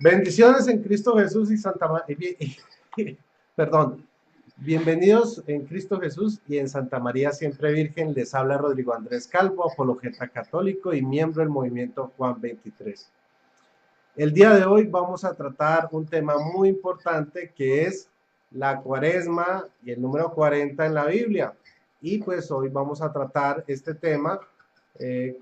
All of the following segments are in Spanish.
Bendiciones en Cristo Jesús y Santa María. Perdón. Bienvenidos en Cristo Jesús y en Santa María Siempre Virgen. Les habla Rodrigo Andrés Calvo, apologeta católico y miembro del movimiento Juan 23. El día de hoy vamos a tratar un tema muy importante que es la Cuaresma y el número 40 en la Biblia. Y pues hoy vamos a tratar este tema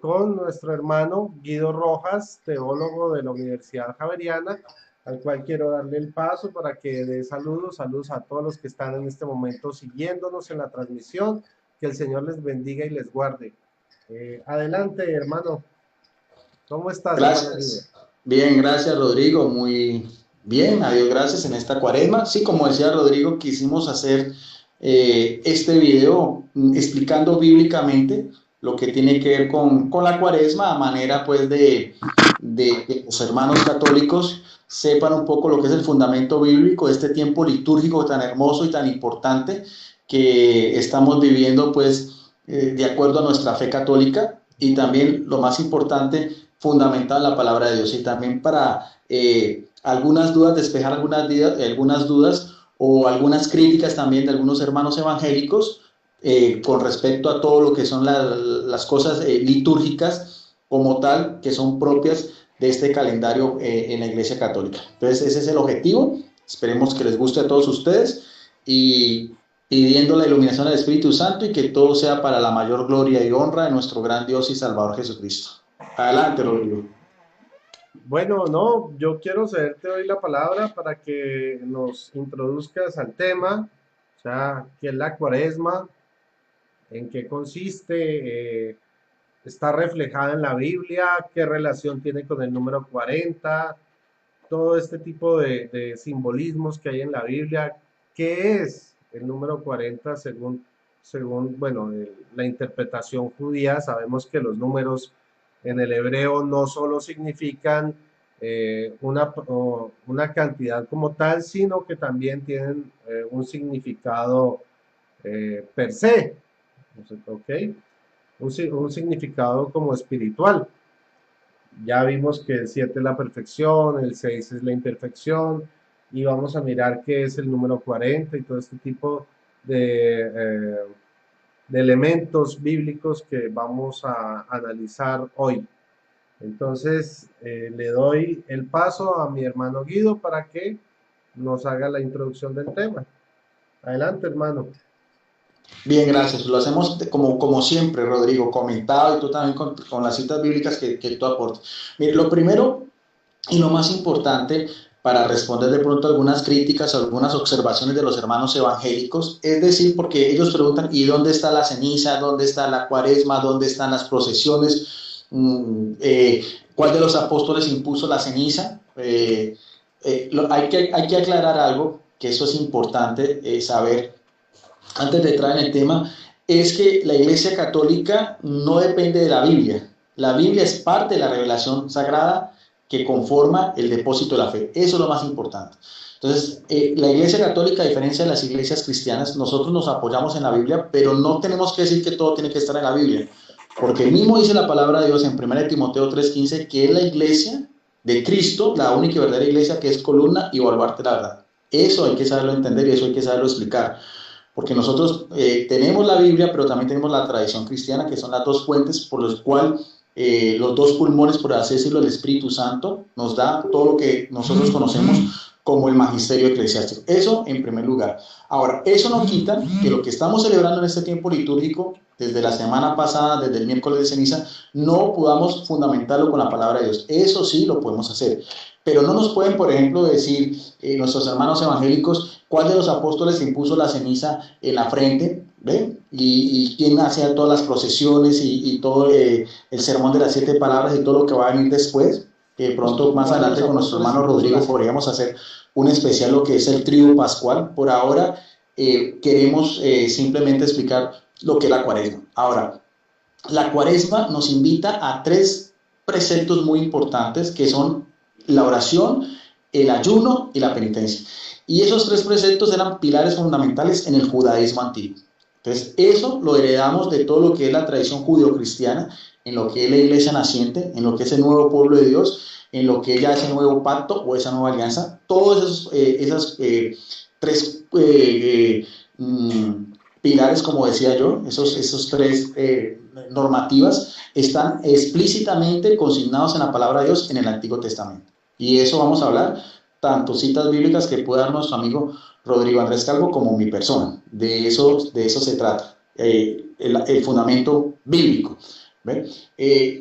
con nuestro hermano Guido Rojas, teólogo de la Universidad Javeriana, al cual quiero darle el paso para que dé saludos a todos los que están en este momento siguiéndonos en la transmisión. Que el Señor les bendiga y les guarde. Adelante, hermano. ¿Cómo estás, hermano Guido? Gracias. Bien, gracias Rodrigo. Muy bien, a Dios gracias en esta cuaresma. Sí, como decía Rodrigo, quisimos hacer este video explicando bíblicamente lo que tiene que ver con la cuaresma, a manera pues de que los hermanos católicos sepan un poco lo que es el fundamento bíblico de este tiempo litúrgico tan hermoso y tan importante que estamos viviendo pues de acuerdo a nuestra fe católica, y también lo más importante, fundamentado en la palabra de Dios, y también para algunas dudas, despejar algunas dudas o algunas críticas también de algunos hermanos evangélicos con respecto a todo lo que son las cosas litúrgicas como tal, que son propias de este calendario en la Iglesia Católica. Entonces ese es el objetivo. Esperemos que les guste a todos ustedes y pidiendo la iluminación del Espíritu Santo, y que todo sea para la mayor gloria y honra de nuestro gran Dios y Salvador Jesucristo. Adelante, Rodrigo. Bueno, no, yo quiero cederte hoy la palabra para que nos introduzcas al tema, o sea, qué es la Cuaresma, en qué consiste, está reflejada en la Biblia, qué relación tiene con el número 40, todo este tipo de simbolismos que hay en la Biblia. ¿Qué es el número 40 según bueno, la interpretación judía? Sabemos que los números en el hebreo no solo significan una cantidad como tal, sino que también tienen un significado per se, ¿ok? Un significado como espiritual. Ya vimos que el 7 es la perfección, el 6 es la imperfección, y vamos a mirar qué es el número 40 y todo este tipo de elementos bíblicos que vamos a analizar hoy. Entonces, le doy el paso a mi hermano Guido para que nos haga la introducción del tema. Adelante, hermano. Bien, gracias. Lo hacemos como siempre, Rodrigo, comentado, y tú también con las citas bíblicas que tú aportas. Mire, lo primero y lo más importante para responder de pronto algunas críticas o algunas observaciones de los hermanos evangélicos, es decir, porque ellos preguntan, ¿y dónde está la ceniza? ¿Dónde está la cuaresma? ¿Dónde están las procesiones? ¿Cuál de los apóstoles impuso la ceniza? Hay que aclarar algo, que eso es importante saber antes de entrar en el tema, es que la Iglesia Católica no depende de la Biblia. La Biblia es parte de la revelación sagrada que conforma el depósito de la fe. Eso es lo más importante. Entonces, la Iglesia Católica, a diferencia de las iglesias cristianas, nosotros nos apoyamos en la Biblia, pero no tenemos que decir que todo tiene que estar en la Biblia, porque mismo dice la palabra de Dios en 1 Timoteo 3:15, que es la iglesia de Cristo, la única y verdadera iglesia, que es columna y baluarte de la verdad. Eso hay que saberlo entender y eso hay que saberlo explicar. Porque nosotros tenemos la Biblia, pero también tenemos la tradición cristiana, que son las dos fuentes por las cuales los dos pulmones, por así decirlo, el Espíritu Santo nos da todo lo que nosotros conocemos como el magisterio eclesiástico. Eso en primer lugar. Ahora, eso no quita que lo que estamos celebrando en este tiempo litúrgico, desde la semana pasada, desde el miércoles de ceniza, no podamos fundamentarlo con la palabra de Dios. Eso sí lo podemos hacer. Pero no nos pueden, por ejemplo, decir nuestros hermanos evangélicos cuál de los apóstoles impuso la ceniza en la frente, ¿ve? Y quién hacía todas las procesiones y todo el sermón de las 7 palabras y todo lo que va a venir después. Que pronto, más adelante, con nuestro hermano Rodrigo podríamos hacer un especial, lo que es el triduo pascual. Por ahora queremos simplemente explicar lo que es la cuaresma. Ahora, la cuaresma nos invita a 3 preceptos muy importantes, que son la oración, el ayuno y la penitencia. Y esos 3 preceptos eran pilares fundamentales en el judaísmo antiguo. Entonces, eso lo heredamos de todo lo que es la tradición judeocristiana, en lo que es la iglesia naciente, en lo que es el nuevo pueblo de Dios, en lo que es ya ese nuevo pacto o esa nueva alianza. Todos esas tres pilares, como decía yo, esos tres normativas, están explícitamente consignados en la palabra de Dios en el Antiguo Testamento. Y eso vamos a hablar, tanto citas bíblicas que pueda dar nuestro amigo Rodrigo Andrés Calvo como mi persona. De eso se trata, el fundamento bíblico.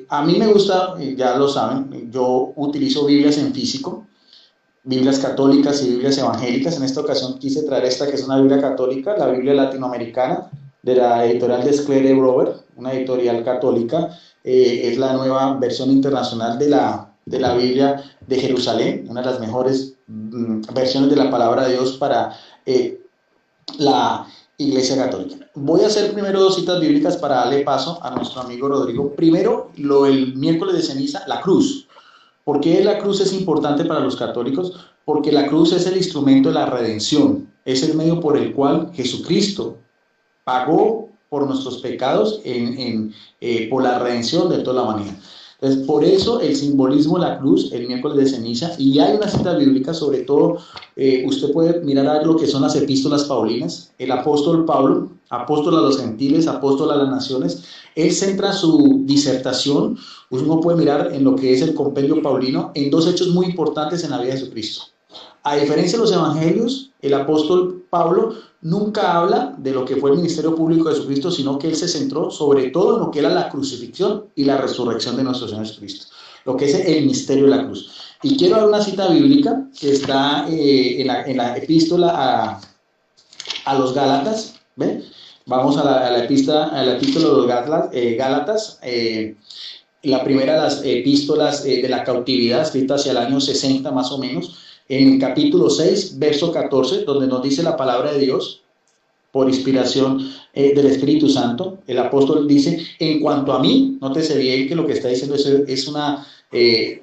A mí me gusta, ya lo saben, yo utilizo Biblias en físico, Biblias católicas y Biblias evangélicas. En esta ocasión quise traer esta que es una Biblia católica, la Biblia latinoamericana de la editorial de Sclere Brover, una editorial católica. Es la nueva versión internacional de la Biblia de Jerusalén, una de las mejores versiones de la palabra de Dios para la Iglesia Católica. Voy a hacer primero dos citas bíblicas para darle paso a nuestro amigo Rodrigo. Primero, el miércoles de ceniza, la cruz. ¿Por qué la cruz es importante para los católicos? Porque la cruz es el instrumento de la redención, es el medio por el cual Jesucristo pagó por nuestros pecados por la redención de toda la humanidad. Entonces, por eso el simbolismo de la cruz, el miércoles de ceniza, y hay una cita bíblica, sobre todo, usted puede mirar lo que son las epístolas paulinas. El apóstol Pablo, apóstol a los gentiles, apóstol a las naciones, él centra su disertación, uno puede mirar en lo que es el compendio paulino, en dos hechos muy importantes en la vida de Jesucristo. A diferencia de los evangelios, el apóstol Pablo nunca habla de lo que fue el ministerio público de Jesucristo, sino que él se centró sobre todo en lo que era la crucifixión y la resurrección de nuestro Señor Jesucristo, lo que es el misterio de la cruz. Y quiero dar una cita bíblica que está en la epístola a los Gálatas. ¿Ven? Vamos a la epístola de los Gálatas. La primera de las epístolas de la cautividad, escrita hacia el año 60 más o menos, en el capítulo 6, verso 14, donde nos dice la palabra de Dios, por inspiración del Espíritu Santo. El apóstol dice, en cuanto a mí, nótese bien que lo que está diciendo es una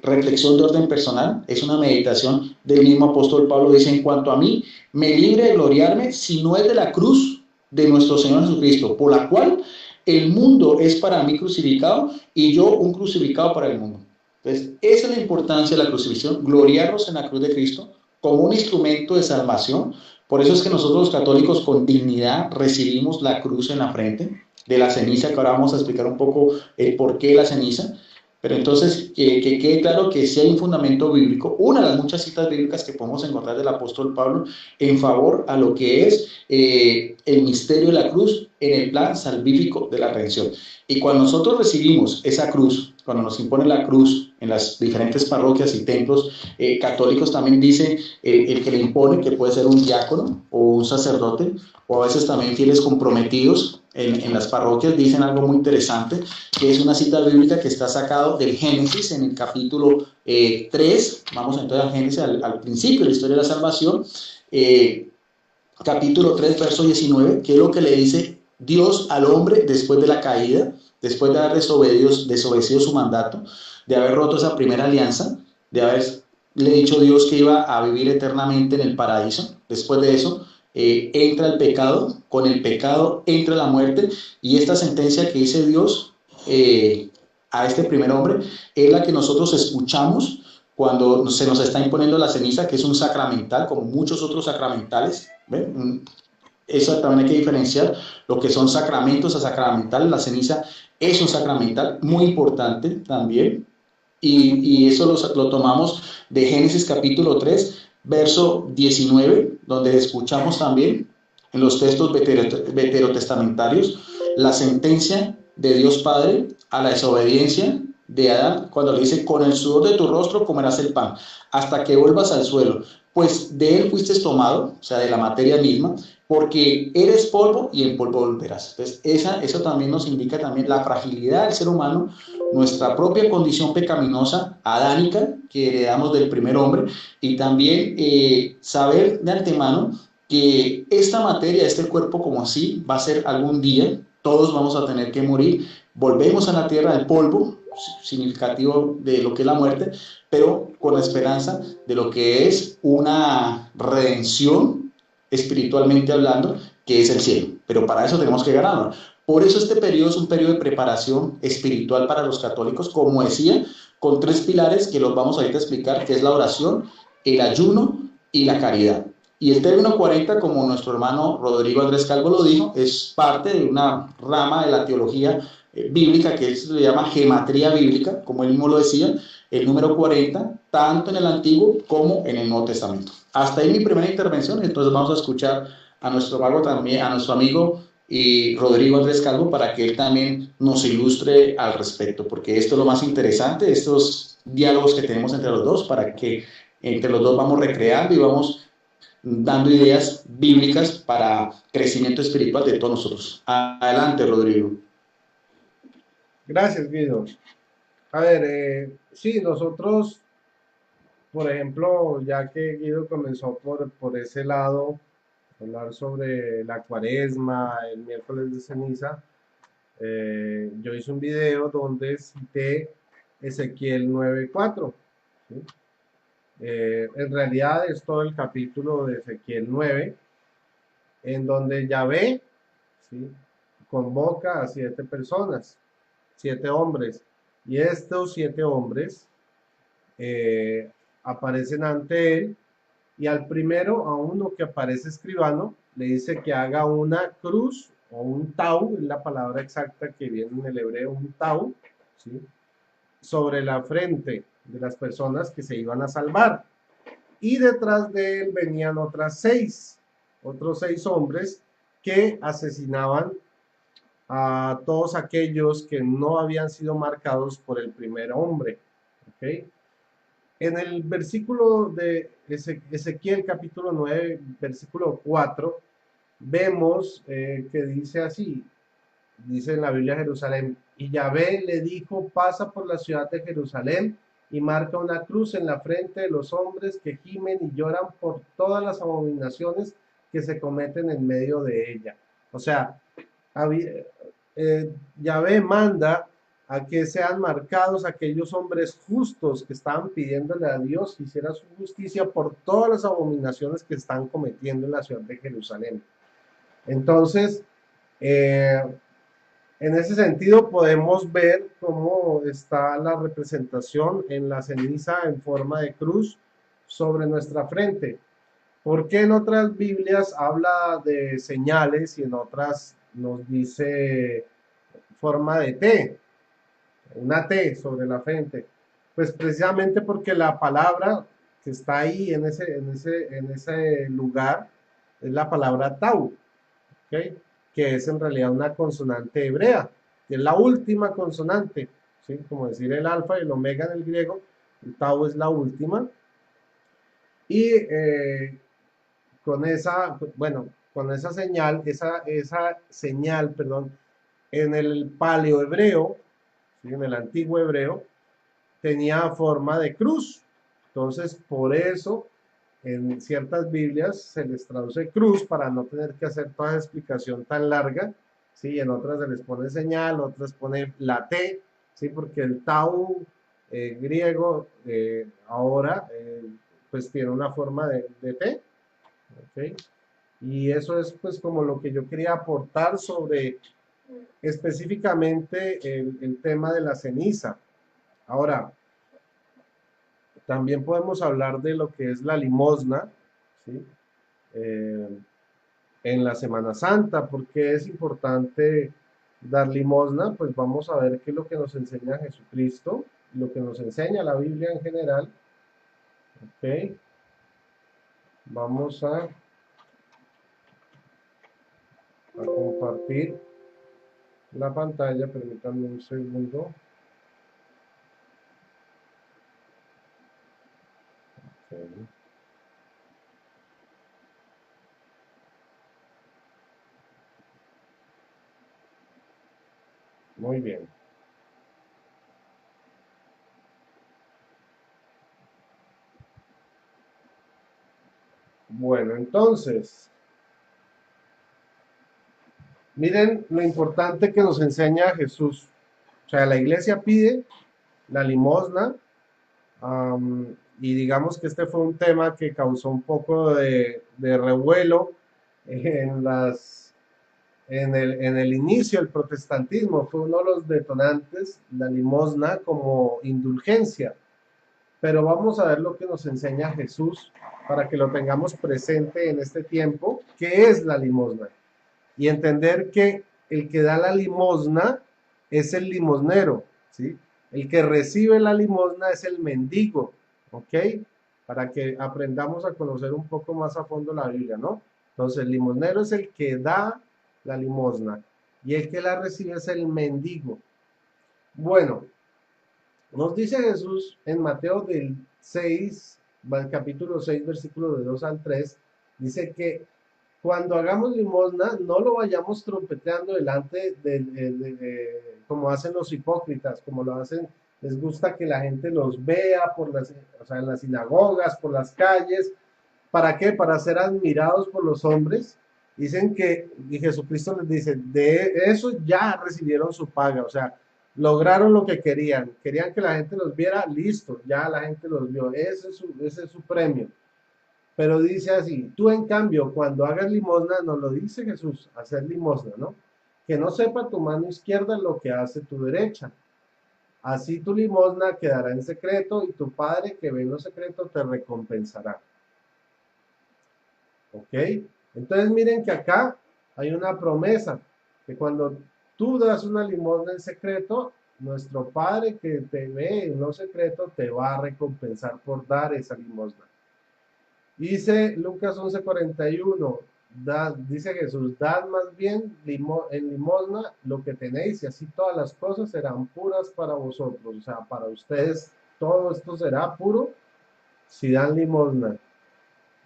reflexión de orden personal, es una meditación del mismo apóstol Pablo. Dice, en cuanto a mí, me libre de gloriarme, si no es de la cruz de nuestro Señor Jesucristo, por la cual el mundo es para mí crucificado y yo un crucificado para el mundo. Entonces, esa es la importancia de la crucifixión, gloriarnos en la cruz de Cristo como un instrumento de salvación. Por eso es que nosotros los católicos con dignidad recibimos la cruz en la frente, de la ceniza, que ahora vamos a explicar un poco el por qué la ceniza. Pero entonces, que quede claro que sí hay un fundamento bíblico, una de las muchas citas bíblicas que podemos encontrar del apóstol Pablo en favor a lo que es el misterio de la cruz en el plan salvífico de la redención. Y cuando nosotros recibimos esa cruz, cuando nos impone la cruz en las diferentes parroquias y templos católicos, también dice el que le impone, que puede ser un diácono o un sacerdote, o a veces también fieles comprometidos en las parroquias, dicen algo muy interesante, que es una cita bíblica que está sacado del Génesis en el capítulo 3, vamos entonces al Génesis, al principio de la historia de la salvación, capítulo 3, verso 19, que es lo que le dice Dios al hombre después de la caída, después de haber desobedecido su mandato, de haber roto esa primera alianza, de haberle dicho Dios que iba a vivir eternamente en el paraíso. Después de eso entra el pecado, con el pecado entra la muerte, y esta sentencia que dice Dios a este primer hombre es la que nosotros escuchamos cuando se nos está imponiendo la ceniza, que es un sacramental, como muchos otros sacramentales. ¿Ven? Eso también hay que diferenciar lo que son sacramentos a sacramentales. La ceniza es un sacramental muy importante también, y eso lo tomamos de Génesis capítulo 3, verso 19, donde escuchamos también en los textos veterotestamentarios la sentencia de Dios Padre a la desobediencia de Adán, cuando le dice, con el sudor de tu rostro comerás el pan, hasta que vuelvas al suelo, pues de él fuiste tomado, o sea, de la materia misma, porque eres polvo y en polvo volverás. Entonces, eso también nos indica también la fragilidad del ser humano, nuestra propia condición pecaminosa, adánica, que heredamos del primer hombre, y también saber de antemano que esta materia, este cuerpo como así, va a ser algún día, todos vamos a tener que morir, volvemos a la tierra del polvo, significativo de lo que es la muerte, pero con la esperanza de lo que es una redención, espiritualmente hablando, que es el cielo. Pero para eso tenemos que ganarlo. Por eso este periodo es un periodo de preparación espiritual para los católicos, como decía, con tres pilares que los vamos a ir a explicar, que es la oración, el ayuno y la caridad. Y el término 40, como nuestro hermano Rodrigo Andrés Calvo lo dijo, es parte de una rama de la teología bíblica que se llama gematría bíblica, como él mismo lo decía, el número 40, tanto en el Antiguo como en el Nuevo Testamento. Hasta ahí mi primera intervención, entonces vamos a escuchar a nuestro mago también, a nuestro amigo y Rodrigo Andrés Calvo para que él también nos ilustre al respecto, porque esto es lo más interesante, estos diálogos que tenemos entre los dos, para que entre los dos vamos recreando y vamos dando ideas bíblicas para crecimiento espiritual de todos nosotros. Adelante, Rodrigo. Gracias, Guido. A ver, sí, nosotros, por ejemplo, ya que Guido comenzó por ese lado, hablar sobre la cuaresma, el miércoles de ceniza, yo hice un video donde cité Ezequiel 9:4, ¿sí? En realidad es todo el capítulo de Ezequiel 9, en donde Yahvé, ¿sí?, convoca a 7 personas, 7 hombres, y estos 7 hombres eh, aparecen ante él, y al primero, a uno que aparece escribano, le dice que haga una cruz o un tau, es la palabra exacta que viene en el hebreo, un tau, ¿sí?, sobre la frente de las personas que se iban a salvar. Y detrás de él venían otros 6 hombres que asesinaban a todos aquellos que no habían sido marcados por el primer hombre. ¿Okay? En el versículo de Ezequiel capítulo 9, versículo 4, vemos que dice así, dice en la Biblia Jerusalén, y Yahvé le dijo, pasa por la ciudad de Jerusalén y marca una cruz en la frente de los hombres que gimen y lloran por todas las abominaciones que se cometen en medio de ella. O sea, Yahvé manda a que sean marcados aquellos hombres justos que estaban pidiéndole a Dios que hiciera su justicia por todas las abominaciones que están cometiendo en la ciudad de Jerusalén. Entonces, en ese sentido podemos ver cómo está la representación en la ceniza en forma de cruz sobre nuestra frente. ¿Por qué en otras Biblias habla de señales y en otras nos dice forma de T, una T sobre la frente? Pues precisamente porque la palabra que está ahí en ese lugar es la palabra tau, ¿okay?, que es en realidad una consonante hebrea, que es la última consonante, ¿sí?, como decir el alfa y el omega en el griego, el tau es la última, y con esa señal, esa señal, perdón, en el paleohebreo, ¿sí?, en el antiguo hebreo, tenía forma de cruz. Entonces, por eso, en ciertas Biblias se les traduce cruz para no tener que hacer toda esa explicación tan larga, ¿sí? En otras se les pone señal, otras pone la T, ¿sí? Porque el tau griego ahora pues tiene una forma de T, ¿ok? Y eso es pues como lo que yo quería aportar sobre específicamente el tema de la ceniza. Ahora, también podemos hablar de lo que es la limosna, ¿sí? Eh, en la Semana Santa. ¿Por qué es importante dar limosna? Pues vamos a ver qué es lo que nos enseña Jesucristo, lo que nos enseña la Biblia en general. Ok, vamos a compartir la pantalla, permítanme un segundo. Okay. Muy bien. Bueno, entonces, miren lo importante que nos enseña Jesús. O sea, la iglesia pide la limosna, y digamos que este fue un tema que causó un poco de revuelo en en el inicio el protestantismo fue uno de los detonantes, la limosna como indulgencia. Pero vamos a ver lo que nos enseña Jesús para que lo tengamos presente en este tiempo, qué es la limosna. Y entender que el que da la limosna es el limosnero, ¿sí? El que recibe la limosna es el mendigo, ¿ok? Para que aprendamos a conocer un poco más a fondo la Biblia, ¿no? Entonces, el limosnero es el que da la limosna y el que la recibe es el mendigo. Bueno, nos dice Jesús en Mateo del 6, capítulo 6, versículo de 2 al 3, dice que cuando hagamos limosna, no lo vayamos trompeteando delante como hacen los hipócritas, como lo hacen, les gusta que la gente los vea por las, o sea, en las sinagogas, por las calles. ¿Para qué? Para ser admirados por los hombres. Dicen que, y Jesucristo les dice, de eso ya recibieron su paga, o sea, lograron lo que querían. Querían que la gente los viera, listo, ya la gente los vio, ese es su premio. Pero dice así, tú en cambio, cuando hagas limosna, nos lo dice Jesús, hacer limosna, ¿no? Que no sepa tu mano izquierda lo que hace tu derecha. Así tu limosna quedará en secreto y tu Padre que ve en lo secreto te recompensará. ¿Ok? Entonces miren que acá hay una promesa, que cuando tú das una limosna en secreto, nuestro Padre que te ve en lo secreto te va a recompensar por dar esa limosna. Dice Lucas 11:41, dice Jesús, dad más bien en limosna lo que tenéis y así todas las cosas serán puras para vosotros. O sea, para ustedes todo esto será puro si dan limosna.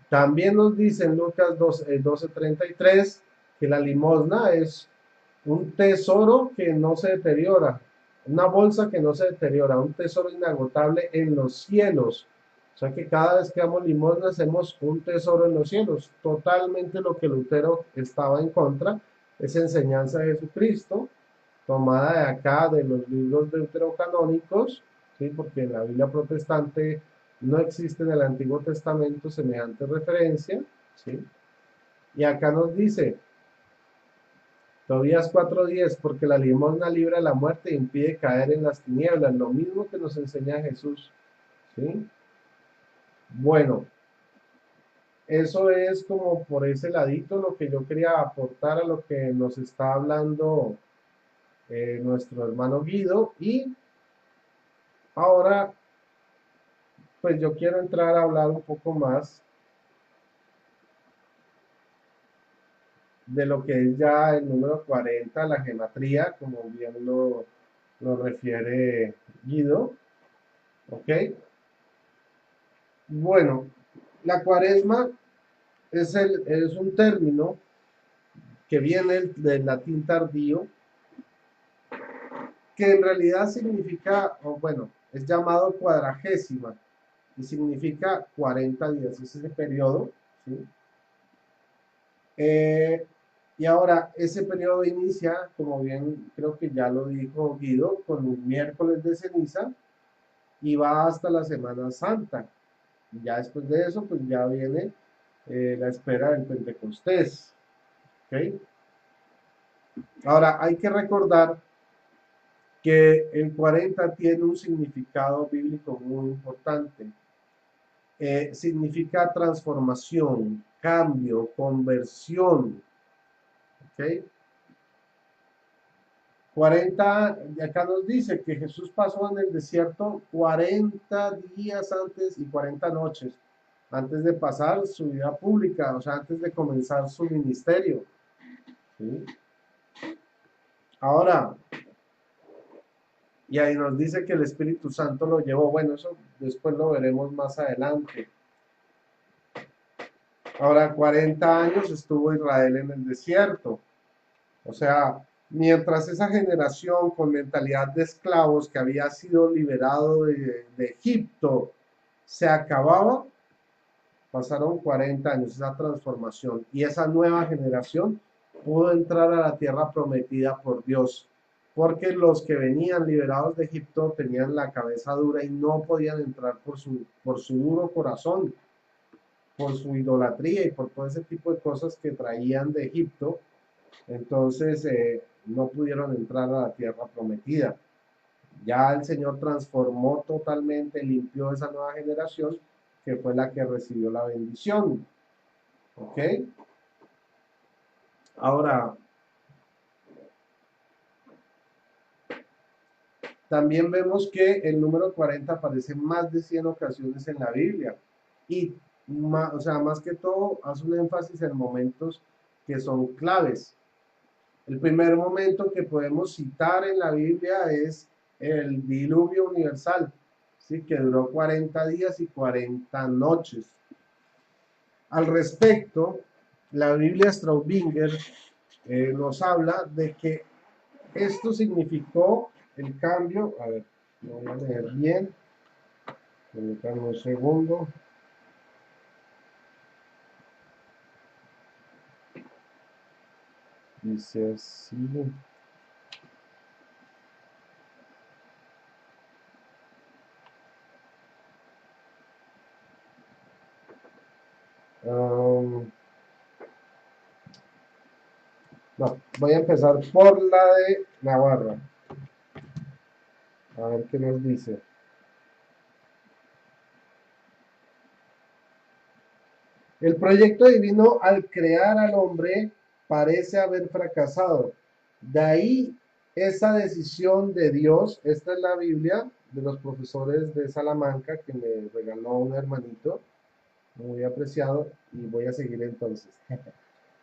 También nos dice en Lucas 12:33 que la limosna es un tesoro que no se deteriora, una bolsa que no se deteriora, un tesoro inagotable en los cielos. O sea que cada vez que damos limosna hacemos un tesoro en los cielos. Totalmente lo que Lutero estaba en contra, esa enseñanza de Jesucristo, tomada de acá de los libros deuterocanónicos, ¿sí? Porque en la Biblia protestante no existe en el Antiguo Testamento semejante referencia, ¿sí? Y acá nos dice, Tobías 4:10, porque la limosna libra la muerte e impide caer en las tinieblas, lo mismo que nos enseña Jesús, ¿sí? Bueno, eso es como por ese ladito lo que yo quería aportar a lo que nos está hablando nuestro hermano Guido. Y ahora, pues yo quiero entrar a hablar un poco más de lo que es ya el número 40, la gematría, como bien lo refiere Guido, ¿ok? Bueno, la cuaresma es un término que viene del latín tardío, que en realidad significa, o bueno, es llamado cuadragésima y significa 40 días, es ese periodo, ¿sí? Eh, y ahora, ese periodo inicia, como bien creo que ya lo dijo Guido, con un miércoles de ceniza y va hasta la Semana Santa. Y ya después de eso, pues ya viene la espera del Pentecostés. ¿Ok? Ahora, hay que recordar que el 40 tiene un significado bíblico muy importante. Significa transformación, cambio, conversión. ¿Ok? 40, acá nos dice que Jesús pasó en el desierto 40 días antes y 40 noches antes de pasar su vida pública, o sea, antes de comenzar su ministerio. ¿Sí? Ahora, y ahí nos dice que el Espíritu Santo lo llevó. Bueno, eso después lo veremos más adelante. Ahora, 40 años estuvo Israel en el desierto. O sea, mientras esa generación con mentalidad de esclavos que había sido liberado de Egipto se acababa, pasaron 40 años, esa transformación. Y esa nueva generación pudo entrar a la tierra prometida por Dios. Porque los que venían liberados de Egipto tenían la cabeza dura y no podían entrar por su duro corazón. por su idolatría y por todo ese tipo de cosas que traían de Egipto. Entonces no pudieron entrar a la tierra prometida. Ya el Señor transformó totalmente, limpió esa nueva generación que fue la que recibió la bendición. ¿Ok? Ahora, también vemos que el número 40 aparece más de 100 ocasiones en la Biblia. Y, o sea, más que todo, hace un énfasis en momentos que son claves. El primer momento que podemos citar en la Biblia es el diluvio universal, ¿sí? Que duró 40 días y 40 noches. Al respecto, la Biblia Straubinger nos habla de que esto significó el cambio. A ver, lo voy a leer bien. Permítanme un segundo. Dice así. No, voy a empezar por la de Navarra. A ver qué nos dice. El proyecto divino al crear al hombre parece haber fracasado. De ahí esa decisión de Dios. Esta es la Biblia de los profesores de Salamanca que me regaló un hermanito muy apreciado, y voy a seguir entonces.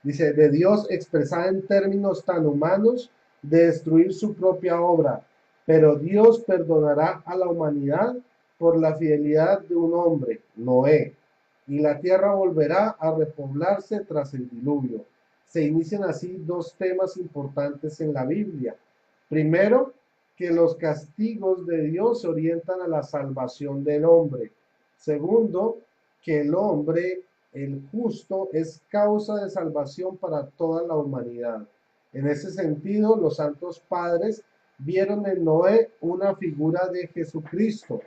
Dice, de Dios expresada en términos tan humanos de destruir su propia obra, pero Dios perdonará a la humanidad por la fidelidad de un hombre, Noé, y la tierra volverá a repoblarse tras el diluvio. Se inician así dos temas importantes en la Biblia. Primero, que los castigos de Dios se orientan a la salvación del hombre. Segundo, que el hombre, el justo, es causa de salvación para toda la humanidad. En ese sentido, los santos padres vieron en Noé una figura de Jesucristo.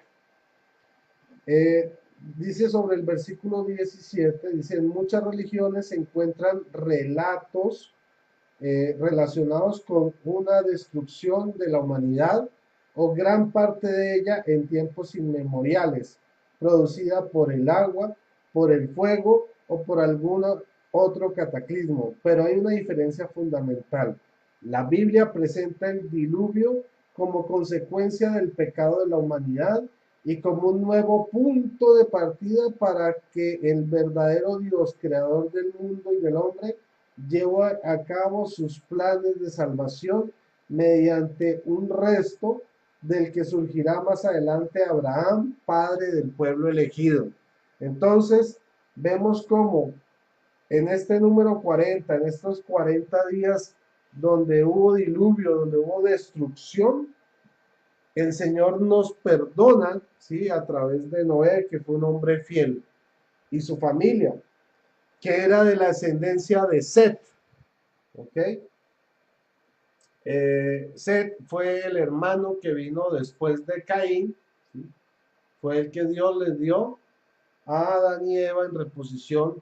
Dice sobre el versículo 17, dice, en muchas religiones se encuentran relatos relacionados con una destrucción de la humanidad o gran parte de ella en tiempos inmemoriales, producida por el agua, por el fuego o por algún otro cataclismo. Pero hay una diferencia fundamental. La Biblia presenta el diluvio como consecuencia del pecado de la humanidad y como un nuevo punto de partida para que el verdadero Dios, creador del mundo y del hombre, lleva a cabo sus planes de salvación mediante un resto del que surgirá más adelante Abraham, padre del pueblo elegido. Entonces, vemos cómo en este número 40, en estos 40 días donde hubo diluvio, donde hubo destrucción, el Señor nos perdona, ¿sí? A través de Noé, que fue un hombre fiel, y su familia, que era de la ascendencia de Set. ¿Ok? Set fue el hermano que vino después de Caín, ¿sí? Fue el que Dios les dio a Adán y Eva en reposición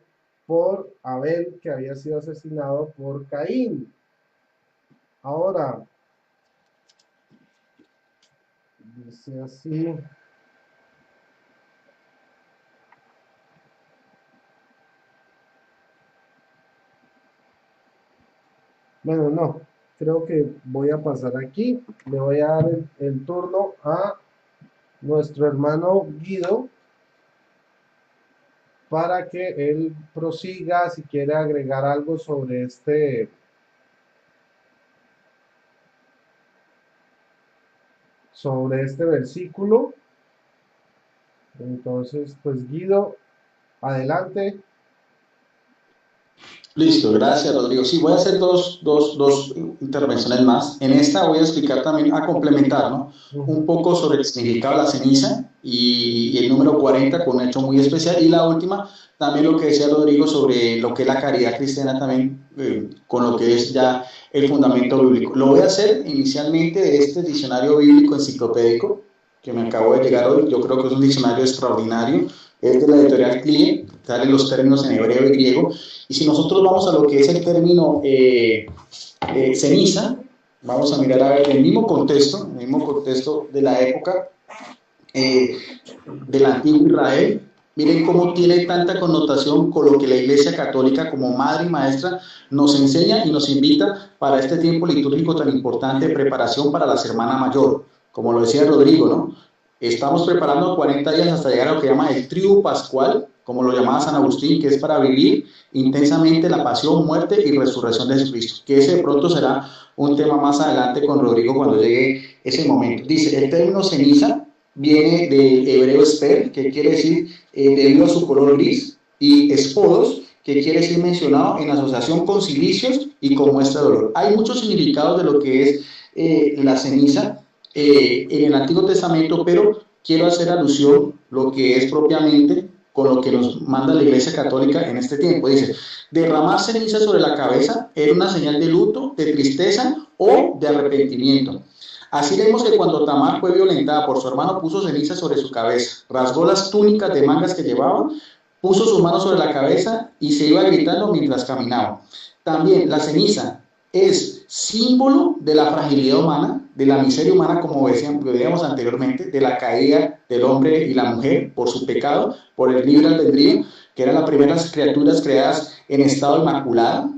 por Abel, que había sido asesinado por Caín. Ahora, dice así. Bueno, no, creo que voy a pasar aquí. Le voy a dar el turno a nuestro hermano Guido para que él prosiga si quiere agregar algo sobre este versículo. Entonces, pues Guido, adelante. Listo, gracias Rodrigo. Sí, voy a hacer dos intervenciones más. En esta voy a explicar también, a complementar, ¿no? Un poco sobre el significado de la ceniza y el número 40 con un hecho muy especial. Y la última, también lo que decía Rodrigo sobre lo que es la caridad cristiana también, con lo que es ya el fundamento bíblico. Lo voy a hacer inicialmente de este diccionario bíblico enciclopédico que me acabo de llegar hoy. Yo creo que es un diccionario extraordinario, es de la editorial CLIE, salen los términos en hebreo y griego, y si nosotros vamos a lo que es el término ceniza, vamos a mirar a ver el mismo contexto de la época del antiguo Israel. Miren cómo tiene tanta connotación con lo que la Iglesia Católica como madre y maestra nos enseña y nos invita para este tiempo litúrgico tan importante de preparación para la Semana Mayor. Como lo decía Rodrigo, ¿no? Estamos preparando 40 días hasta llegar a lo que llama el Triduo Pascual, como lo llamaba San Agustín, que es para vivir intensamente la pasión, muerte y resurrección de Jesucristo, que ese de pronto será un tema más adelante con Rodrigo cuando llegue ese momento. Dice, el término ceniza viene del hebreo esper, que quiere decir debido a su color gris, y esporos, que quiere decir mencionado en asociación con silicios y con muestra de dolor. Hay muchos significados de lo que es la ceniza en el Antiguo Testamento, pero quiero hacer alusión lo que es propiamente con lo que nos manda la Iglesia Católica en este tiempo. Dice, derramar ceniza sobre la cabeza era una señal de luto, de tristeza o de arrepentimiento. Así vemos que cuando Tamar fue violentada por su hermano, puso ceniza sobre su cabeza, rasgó las túnicas de mangas que llevaba, puso su mano sobre la cabeza y se iba gritando mientras caminaba. También la ceniza es símbolo de la fragilidad humana, de la miseria humana, como veíamos anteriormente, de la caída del hombre y la mujer por su pecado, por el libre albedrío, que eran las primeras criaturas creadas en estado inmaculado,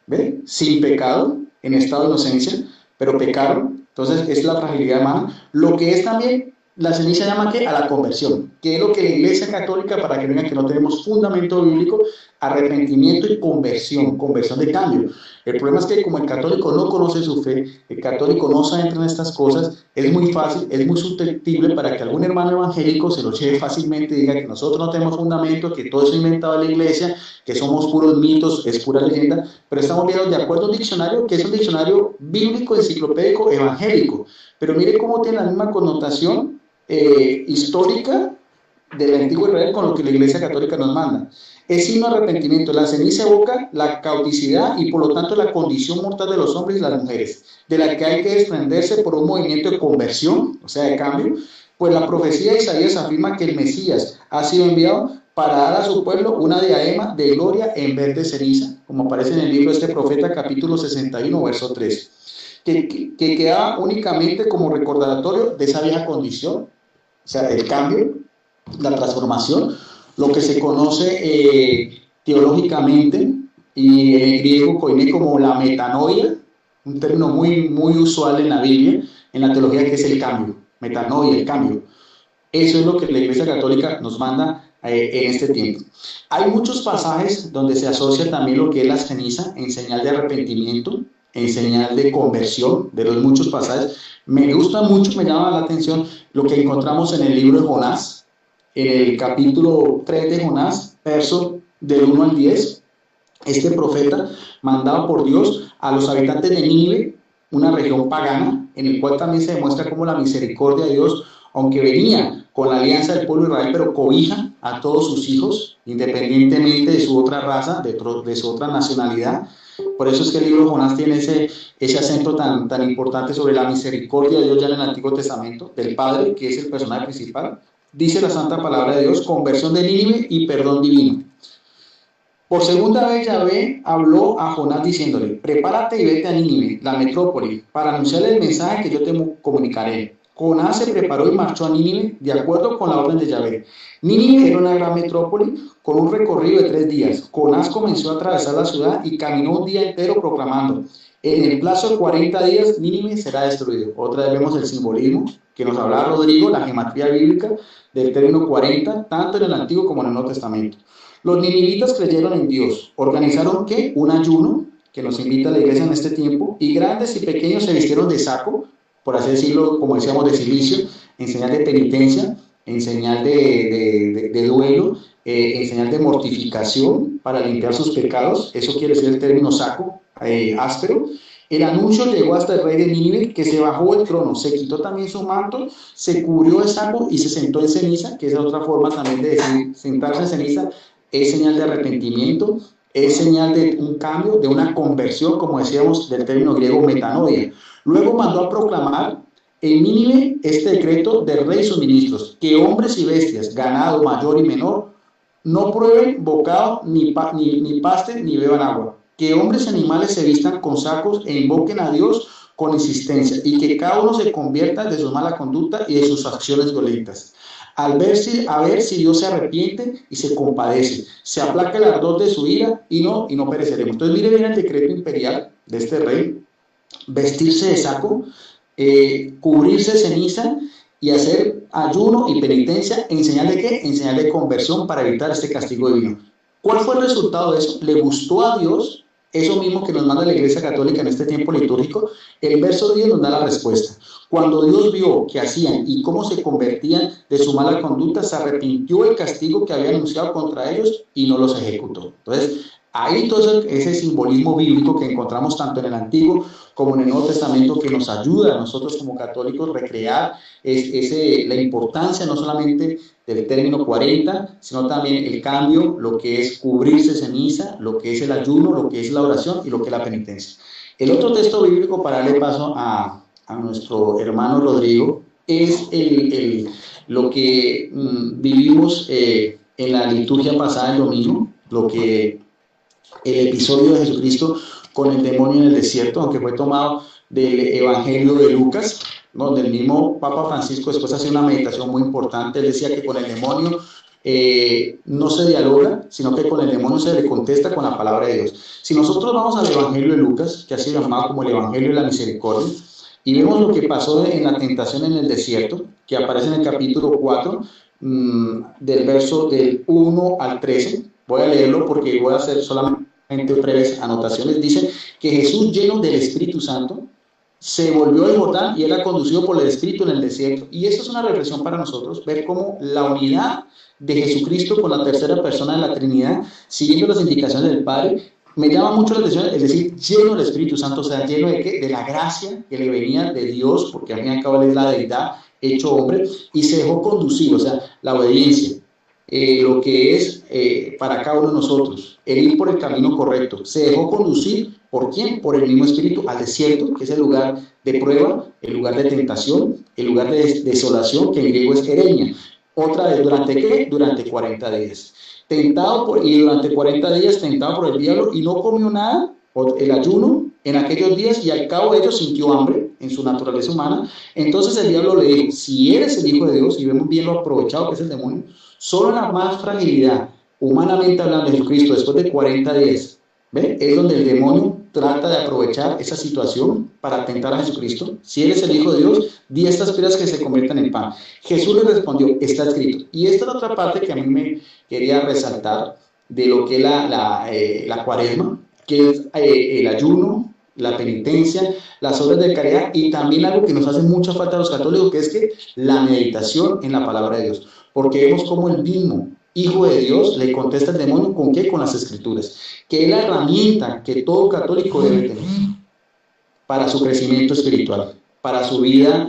¿ve? Sin pecado, en estado de inocencia, pero pecaron. Entonces es la fragilidad humana. Lo que es también, la ceniza llama ¿qué? A la conversión, que es lo que la Iglesia Católica, para que vean que no tenemos fundamento bíblico, arrepentimiento y conversión de cambio. El problema es que como el católico no conoce su fe, el católico no se entra en estas cosas, es muy fácil, es muy susceptible para que algún hermano evangélico se lo lleve fácilmente y diga que nosotros no tenemos fundamento, que todo eso inventado en la Iglesia, que somos puros mitos, es pura leyenda, pero estamos viendo de acuerdo a un diccionario que es un diccionario bíblico, enciclopédico, evangélico, pero mire cómo tiene la misma connotación histórica del antiguo Israel con lo que la Iglesia Católica nos manda. Es signo de arrepentimiento. La ceniza evoca la cauticidad y por lo tanto la condición mortal de los hombres y las mujeres, de la que hay que desprenderse por un movimiento de conversión, o sea, de cambio, pues la profecía de Isaías afirma que el Mesías ha sido enviado para dar a su pueblo una diadema de gloria en vez de ceniza, como aparece en el libro de este profeta, capítulo 61, verso 3, que queda únicamente como recordatorio de esa vieja condición, o sea, el cambio, la transformación, lo que se conoce teológicamente y en el griego koiné como la metanoia, un término muy, muy usual en la Biblia, en la teología, que es el cambio, metanoia, el cambio. Eso es lo que la Iglesia Católica nos manda en este tiempo. Hay muchos pasajes donde se asocia también lo que es la ceniza en señal de arrepentimiento, en señal de conversión, de los muchos pasajes. Me gusta mucho, me llama la atención lo que encontramos en el libro de Jonás, en el capítulo 3 de Jonás, verso del 1 al 10, este profeta mandado por Dios a los habitantes de Nínive, una región pagana, en el cual también se demuestra cómo la misericordia de Dios, aunque venía con la alianza del pueblo de Israel, pero cobija a todos sus hijos, independientemente de su otra raza, de su otra nacionalidad. Por eso es que el libro de Jonás tiene ese acento tan importante sobre la misericordia de Dios ya en el Antiguo Testamento, del Padre, que es el personaje principal. Dice la santa palabra de Dios, conversión de Nínive y perdón divino. Por segunda vez Yahvé habló a Jonás diciéndole, prepárate y vete a Nínive, la metrópoli, para anunciarle el mensaje que yo te comunicaré. Jonás se preparó y marchó a Nínive de acuerdo con la orden de Yahvé. Nínive era una gran metrópoli con un recorrido de 3 días. Jonás comenzó a atravesar la ciudad y caminó un día entero proclamando, en el plazo de 40 días Nínive será destruido. Otra vez vemos el simbolismo que nos hablaba Rodrigo, la gematría bíblica del término 40, tanto en el Antiguo como en el Nuevo Testamento. Los ninivitas creyeron en Dios, organizaron ¿qué? Un ayuno, que nos invita a la iglesia en este tiempo, y grandes y pequeños se vistieron de saco, por así decirlo, como decíamos, de silicio, en señal de penitencia, en señal de duelo, en señal de mortificación para limpiar sus pecados. Eso quiere decir el término saco, áspero. El anuncio llegó hasta el rey de Nínive, que se bajó del trono, se quitó también su manto, se cubrió de saco y se sentó en ceniza, que es otra forma también de decir, sentarse en ceniza es señal de arrepentimiento, es señal de un cambio, de una conversión, como decíamos, del término griego metanoia. Luego mandó a proclamar En Nínive este decreto del rey y sus ministros, que hombres y bestias, ganado mayor y menor, no prueben bocado, ni pasten, ni beban agua. Que hombres y animales se vistan con sacos e invoquen a Dios con insistencia, y que cada uno se convierta de su mala conducta y de sus acciones violentas. A ver si Dios se arrepiente y se compadece, se aplaca el ardor de su ira y no pereceremos. Entonces mire bien el decreto imperial de este rey: vestirse de saco, cubrirse de ceniza y hacer ayuno y penitencia en señal de ¿qué? En señal de conversión, para evitar este castigo divino. ¿Cuál fue el resultado de eso? ¿Le gustó a Dios eso mismo que nos manda la Iglesia Católica en este tiempo litúrgico? El verso 10 nos da la respuesta. Cuando Dios vio qué hacían y cómo se convertían de su mala conducta, se arrepintió del castigo que había anunciado contra ellos y no los ejecutó. Entonces, ahí todo ese simbolismo bíblico que encontramos tanto en el Antiguo como en el Nuevo Testamento, que nos ayuda a nosotros como católicos a recrear la importancia no solamente del término 40, sino también el cambio, lo que es cubrirse ceniza, lo que es el ayuno, lo que es la oración y lo que es la penitencia. El otro texto bíblico, para darle paso a nuestro hermano Rodrigo, es lo que vivimos en la liturgia pasada del domingo, el episodio de Jesucristo con el demonio en el desierto, aunque fue tomado del Evangelio de Lucas, donde el mismo Papa Francisco después hace una meditación muy importante. Él decía que con el demonio no se dialoga, sino que con el demonio se le contesta con la palabra de Dios. Si nosotros vamos al Evangelio de Lucas, que ha sido llamado como el Evangelio de la Misericordia, y vemos lo que pasó en la tentación en el desierto, que aparece en el capítulo 4, del verso del 1 al 13, voy a leerlo porque voy a hacer solamente breves anotaciones. Dice que Jesús, lleno del Espíritu Santo, se volvió del Jordán y era conducido por el Espíritu en el desierto. Y esto es una reflexión para nosotros, ver cómo la unidad de Jesucristo con la tercera persona de la Trinidad, siguiendo las indicaciones del Padre, me llama mucho la atención, es decir, lleno del Espíritu Santo. O sea, lleno de ¿qué? De la gracia que le venía de Dios, porque al fin y al cabo él es la deidad hecho hombre, y se dejó conducir, o sea, la obediencia. Lo que es para cada uno de nosotros, el ir por el camino correcto. Se dejó conducir, ¿por quién? Por el mismo Espíritu al desierto, que es el lugar de prueba, el lugar de tentación, el lugar de desolación, que en griego es Erenia. Otra vez, ¿durante qué? Durante 40 días. Durante 40 días tentado por el diablo, y no comió nada, el ayuno, en aquellos días, y al cabo de ellos sintió hambre en su naturaleza humana. Entonces el diablo le dijo: si eres el Hijo de Dios, y vemos bien lo aprovechado que es el demonio, solo en la más fragilidad, humanamente hablando, de Jesucristo, después de 40 días, ¿ve? Es donde el demonio trata de aprovechar esa situación para tentar a Jesucristo. Si eres el Hijo de Dios, di estas piedras que se conviertan en pan. Jesús le respondió: está escrito. Y esta es la otra parte que a mí me quería resaltar de lo que es la cuaresma, que es el ayuno, la penitencia, las obras de caridad, y también algo que nos hace mucha falta a los católicos, que es que la meditación en la palabra de Dios. Porque vemos cómo el mismo Hijo de Dios le contesta al demonio, ¿con qué? Con las Escrituras, que es la herramienta que todo católico debe tener para su crecimiento espiritual, para su vida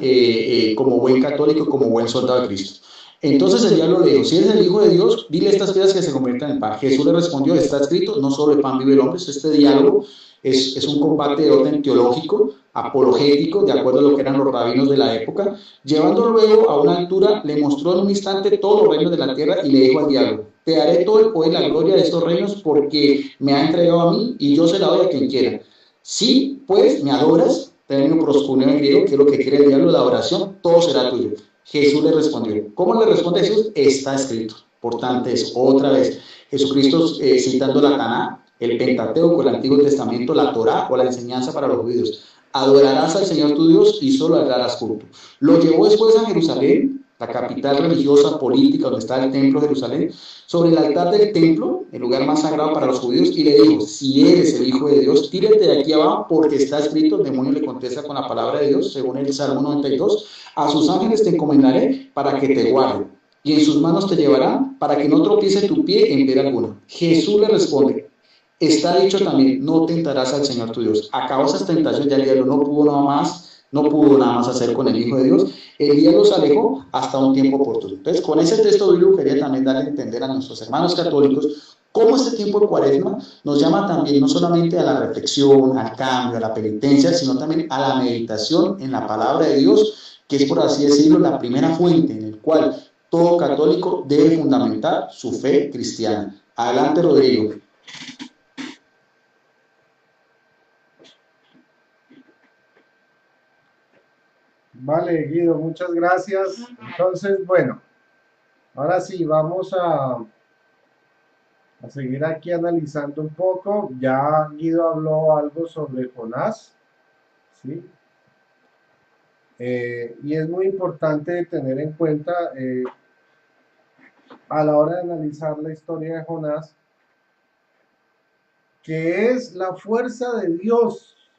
como buen católico, como buen soldado de Cristo. Entonces el diablo le dijo: si eres el Hijo de Dios, dile estas piedras que se conviertan en pan. Jesús le respondió: está escrito, no solo de pan vive el hombre. Este diálogo es un combate de orden teológico, apologético, de acuerdo a lo que eran los rabinos de la época. Llevando luego a una altura, le mostró en un instante todos los reinos de la tierra y le dijo al diablo: te daré todo el poder y la gloria de estos reinos, porque me ha entregado a mí y yo se la doy a quien quiera. Si pues me adoras, término proscuneo en griego, que es lo que quiere el diablo, la adoración, todo será tuyo. Jesús le respondió. ¿Cómo le responde Jesús? Está escrito. Por tanto, es otra vez Jesucristo citando la Taná, el Pentateuco, el Antiguo Testamento, la Torá o la enseñanza para los judíos. Adorarás al Señor tu Dios y solo le darás culto. Lo llevó después a Jerusalén, la capital religiosa, política, donde está el templo de Jerusalén, sobre el altar del templo, el lugar más sagrado para los judíos, y le dijo: si eres el Hijo de Dios, tírate de aquí abajo, porque está escrito. El demonio le contesta con la palabra de Dios, según el Salmo 92, a sus ángeles te encomendaré para que te guarden, y en sus manos te llevarán, para que no tropiece tu pie en piedra alguna. Jesús le responde: está dicho también, no tentarás al Señor tu Dios. Acabó esas tentaciones, ya el diablo no pudo nada más hacer con el Hijo de Dios. El diablo se alejó hasta un tiempo oportuno. Entonces, con ese texto bíblico quería también darle a entender a nuestros hermanos católicos cómo este tiempo de cuaresma nos llama también no solamente a la reflexión, al cambio, a la penitencia, sino también a la meditación en la palabra de Dios, que es, por así decirlo, la primera fuente en la cual todo católico debe fundamentar su fe cristiana. Adelante, Rodrigo. Vale, Guido, muchas gracias. Entonces, bueno, ahora sí, vamos a seguir aquí analizando un poco. Ya Guido habló algo sobre Jonás, ¿sí? Y es muy importante tener en cuenta a la hora de analizar la historia de Jonás, que es la fuerza de Dios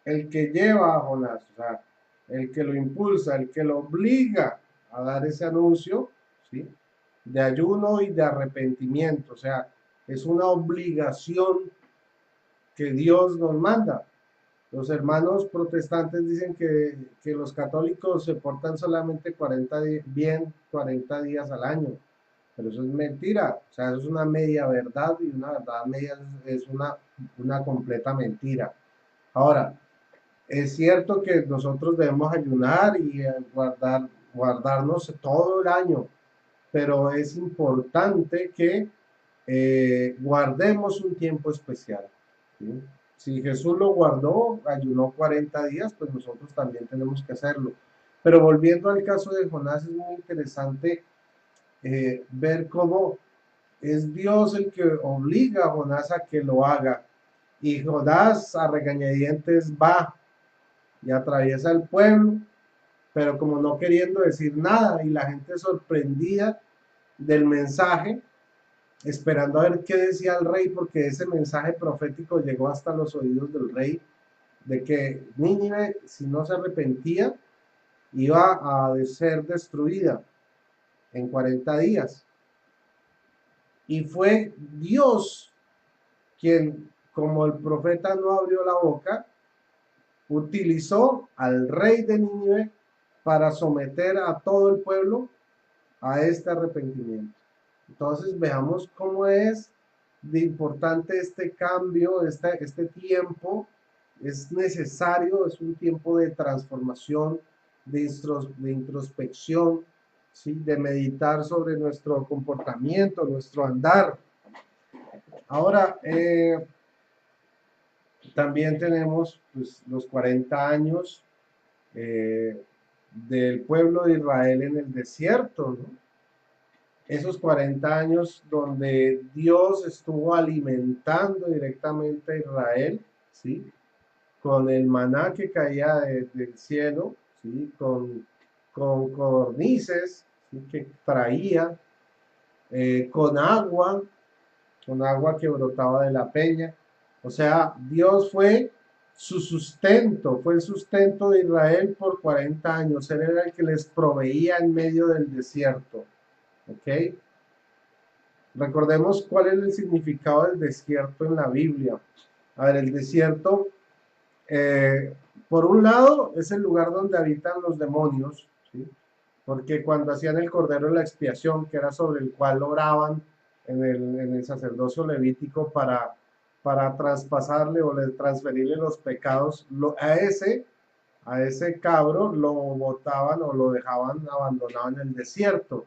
el que lleva a Jonás, o sea, el que lo impulsa, el que lo obliga a dar ese anuncio, ¿sí? De ayuno y de arrepentimiento, o sea, es una obligación que Dios nos manda. Los hermanos protestantes dicen que los católicos se portan solamente 40 días al año, pero eso es mentira, o sea, eso es una media verdad y una verdad media es una completa mentira. Ahora, es cierto que nosotros debemos ayunar y guardarnos todo el año, pero es importante que guardemos un tiempo especial, ¿sí? Si Jesús lo guardó, ayunó 40 días, pues nosotros también tenemos que hacerlo. Pero volviendo al caso de Jonás, es muy interesante ver cómo es Dios el que obliga a Jonás a que lo haga. Y Jonás a regañadientes va y atraviesa el pueblo, pero como no queriendo decir nada y la gente sorprendida del mensaje, esperando a ver qué decía el rey, porque ese mensaje profético llegó hasta los oídos del rey, de que Nínive, si no se arrepentía, iba a ser destruida en 40 días. Y fue Dios quien, como el profeta no abrió la boca, utilizó al rey de Nínive para someter a todo el pueblo a este arrepentimiento. Entonces veamos cómo es de importante este cambio, este tiempo. Es necesario, es un tiempo de transformación, de introspección, ¿sí? De meditar sobre nuestro comportamiento, nuestro andar. Ahora, también tenemos pues, los 40 años del pueblo de Israel en el desierto, ¿no? Esos 40 años donde Dios estuvo alimentando directamente a Israel, ¿sí? Con el maná que caía del cielo, ¿sí? Con codornices, ¿sí? Que traía, con agua que brotaba de la peña. O sea, Dios fue su sustento, fue el sustento de Israel por 40 años. Él era el que les proveía en medio del desierto. ¿Ok? Recordemos cuál es el significado del desierto en la Biblia. A ver, el desierto, por un lado, es el lugar donde habitan los demonios, ¿sí? Porque cuando hacían el cordero de la expiación, que era sobre el cual oraban en el sacerdocio levítico para traspasarle o transferirle los pecados, a ese cabro lo botaban o lo dejaban abandonado en el desierto.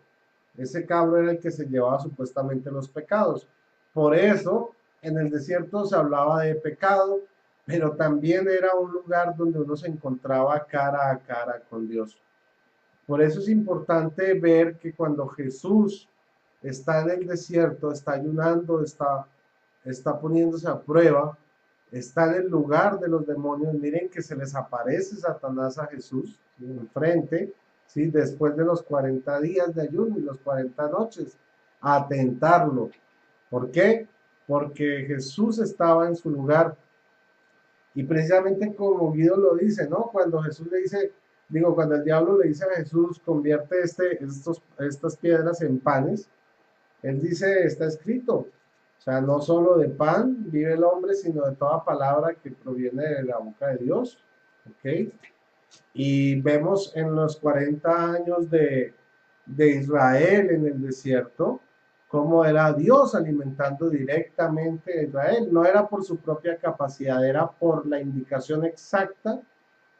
Ese cabro era el que se llevaba supuestamente los pecados. Por eso, en el desierto se hablaba de pecado, pero también era un lugar donde uno se encontraba cara a cara con Dios. Por eso es importante ver que cuando Jesús está en el desierto, está ayunando, está poniéndose a prueba, está en el lugar de los demonios. Miren que se les aparece Satanás a Jesús, ¿sí? Enfrente, ¿sí? Después de los 40 días de ayuno y los 40 noches, a tentarlo. ¿Por qué? Porque Jesús estaba en su lugar. Y precisamente como Guido lo dice, ¿no? Cuando Jesús le dice, cuando el diablo le dice a Jesús, convierte estas piedras en panes, él dice, está escrito. O sea, no solo de pan vive el hombre, sino de toda palabra que proviene de la boca de Dios. ¿Ok? Y vemos en los 40 años de Israel en el desierto, cómo era Dios alimentando directamente a Israel. No era por su propia capacidad, era por la indicación exacta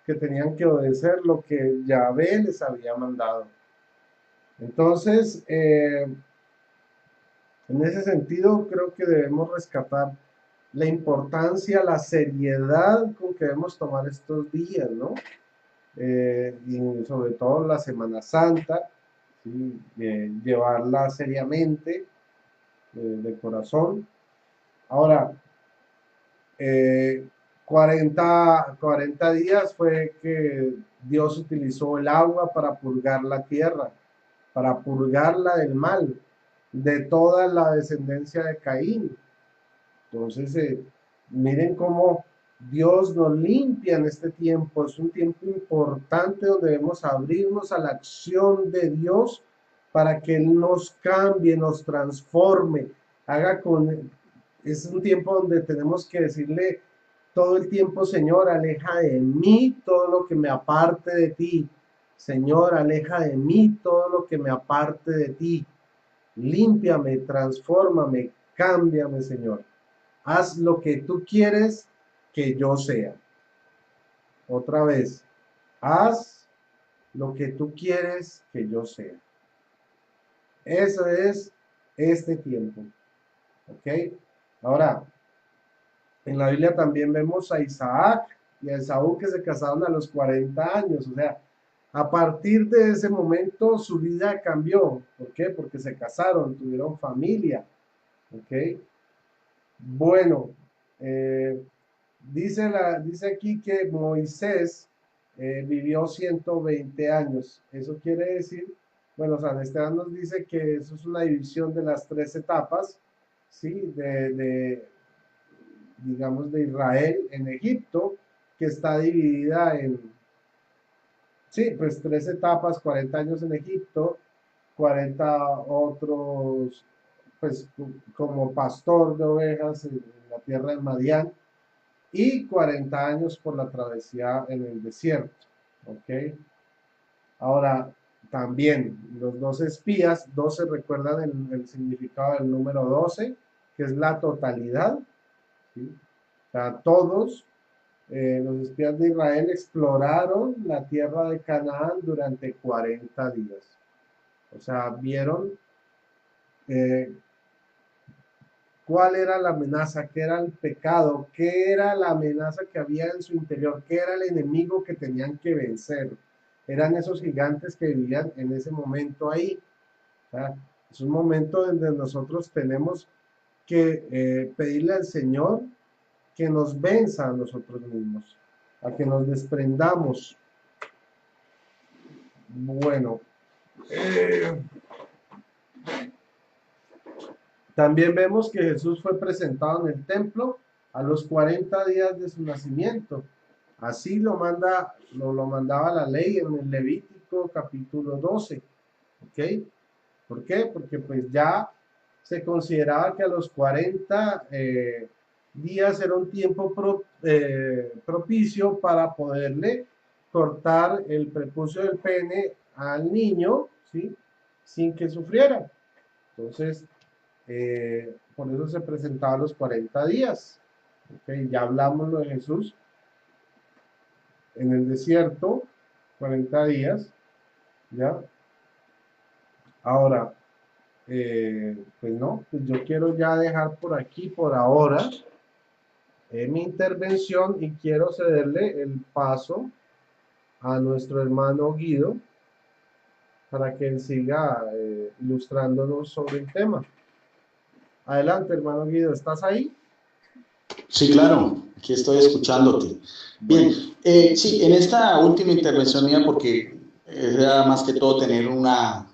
que tenían que obedecer lo que Yahvé les había mandado. Entonces, en ese sentido, creo que debemos rescatar la importancia, la seriedad con que debemos tomar estos días, ¿no? Y sobre todo la Semana Santa, ¿sí? Llevarla seriamente, de corazón. Ahora, eh, 40 días fue que Dios utilizó el agua para purgar la tierra, para purgarla del mal, de toda la descendencia de Caín. Entonces, miren cómo Dios nos limpia en este tiempo. Es un tiempo importante donde debemos abrirnos a la acción de Dios para que Él nos cambie, nos transforme, haga con... Es un tiempo donde tenemos que decirle todo el tiempo: Señor, aleja de mí todo lo que me aparte de ti. Señor, aleja de mí todo lo que me aparte de ti. Límpiame, transfórmame, cámbiame, Señor. Haz lo que tú quieres que yo sea. Otra vez, haz lo que tú quieres que yo sea. Eso es este tiempo. ¿Ok? Ahora, en la Biblia también vemos a Isaac y a Esaú, que se casaron a los 40 años. O sea, a partir de ese momento su vida cambió. ¿Por qué? Porque se casaron, tuvieron familia. ¿Ok? Bueno, dice aquí que Moisés vivió 120 años. Eso quiere decir, bueno, San Esteban nos dice que eso es una división de las 3 etapas, ¿sí? Digamos, de Israel en Egipto, que está dividida en, sí, pues 3 etapas: 40 años en Egipto, 40 otros, pues como pastor de ovejas en la tierra de Madián, y 40 años por la travesía en el desierto. ¿Ok? Ahora, también los 12 espías, 12, recuerdan el significado del número 12, que es la totalidad, ¿sí? O sea, todos los espías de Israel exploraron la tierra de Canaán durante 40 días. O sea, vieron eh, cuál era la amenaza, qué era el pecado, qué era la amenaza que había en su interior, qué era el enemigo que tenían que vencer. Eran esos gigantes que vivían en ese momento ahí. O sea, es un momento donde nosotros tenemos que pedirle al Señor que nos venza a nosotros mismos, a que nos desprendamos. Bueno, también vemos que Jesús fue presentado en el templo a los 40 días de su nacimiento. Así lo mandaba la ley en el Levítico capítulo 12. ¿Ok? ¿Por qué? Porque pues ya se consideraba que a los 40 días era un tiempo propicio para poderle cortar el prepucio del pene al niño, ¿sí? Sin que sufriera. Entonces, por eso se presentaba a los 40 días. ¿Okay? Ya hablamos lo de Jesús en el desierto, 40 días, ¿ya? Ahora, pues no, pues yo quiero ya dejar por aquí, por ahora, mi intervención, y quiero cederle el paso a nuestro hermano Guido para que él siga ilustrándonos sobre el tema. Adelante, hermano Guido, ¿estás ahí? Sí, claro, aquí estoy escuchándote. Bien, sí, en esta última intervención mía, porque era más que todo tener una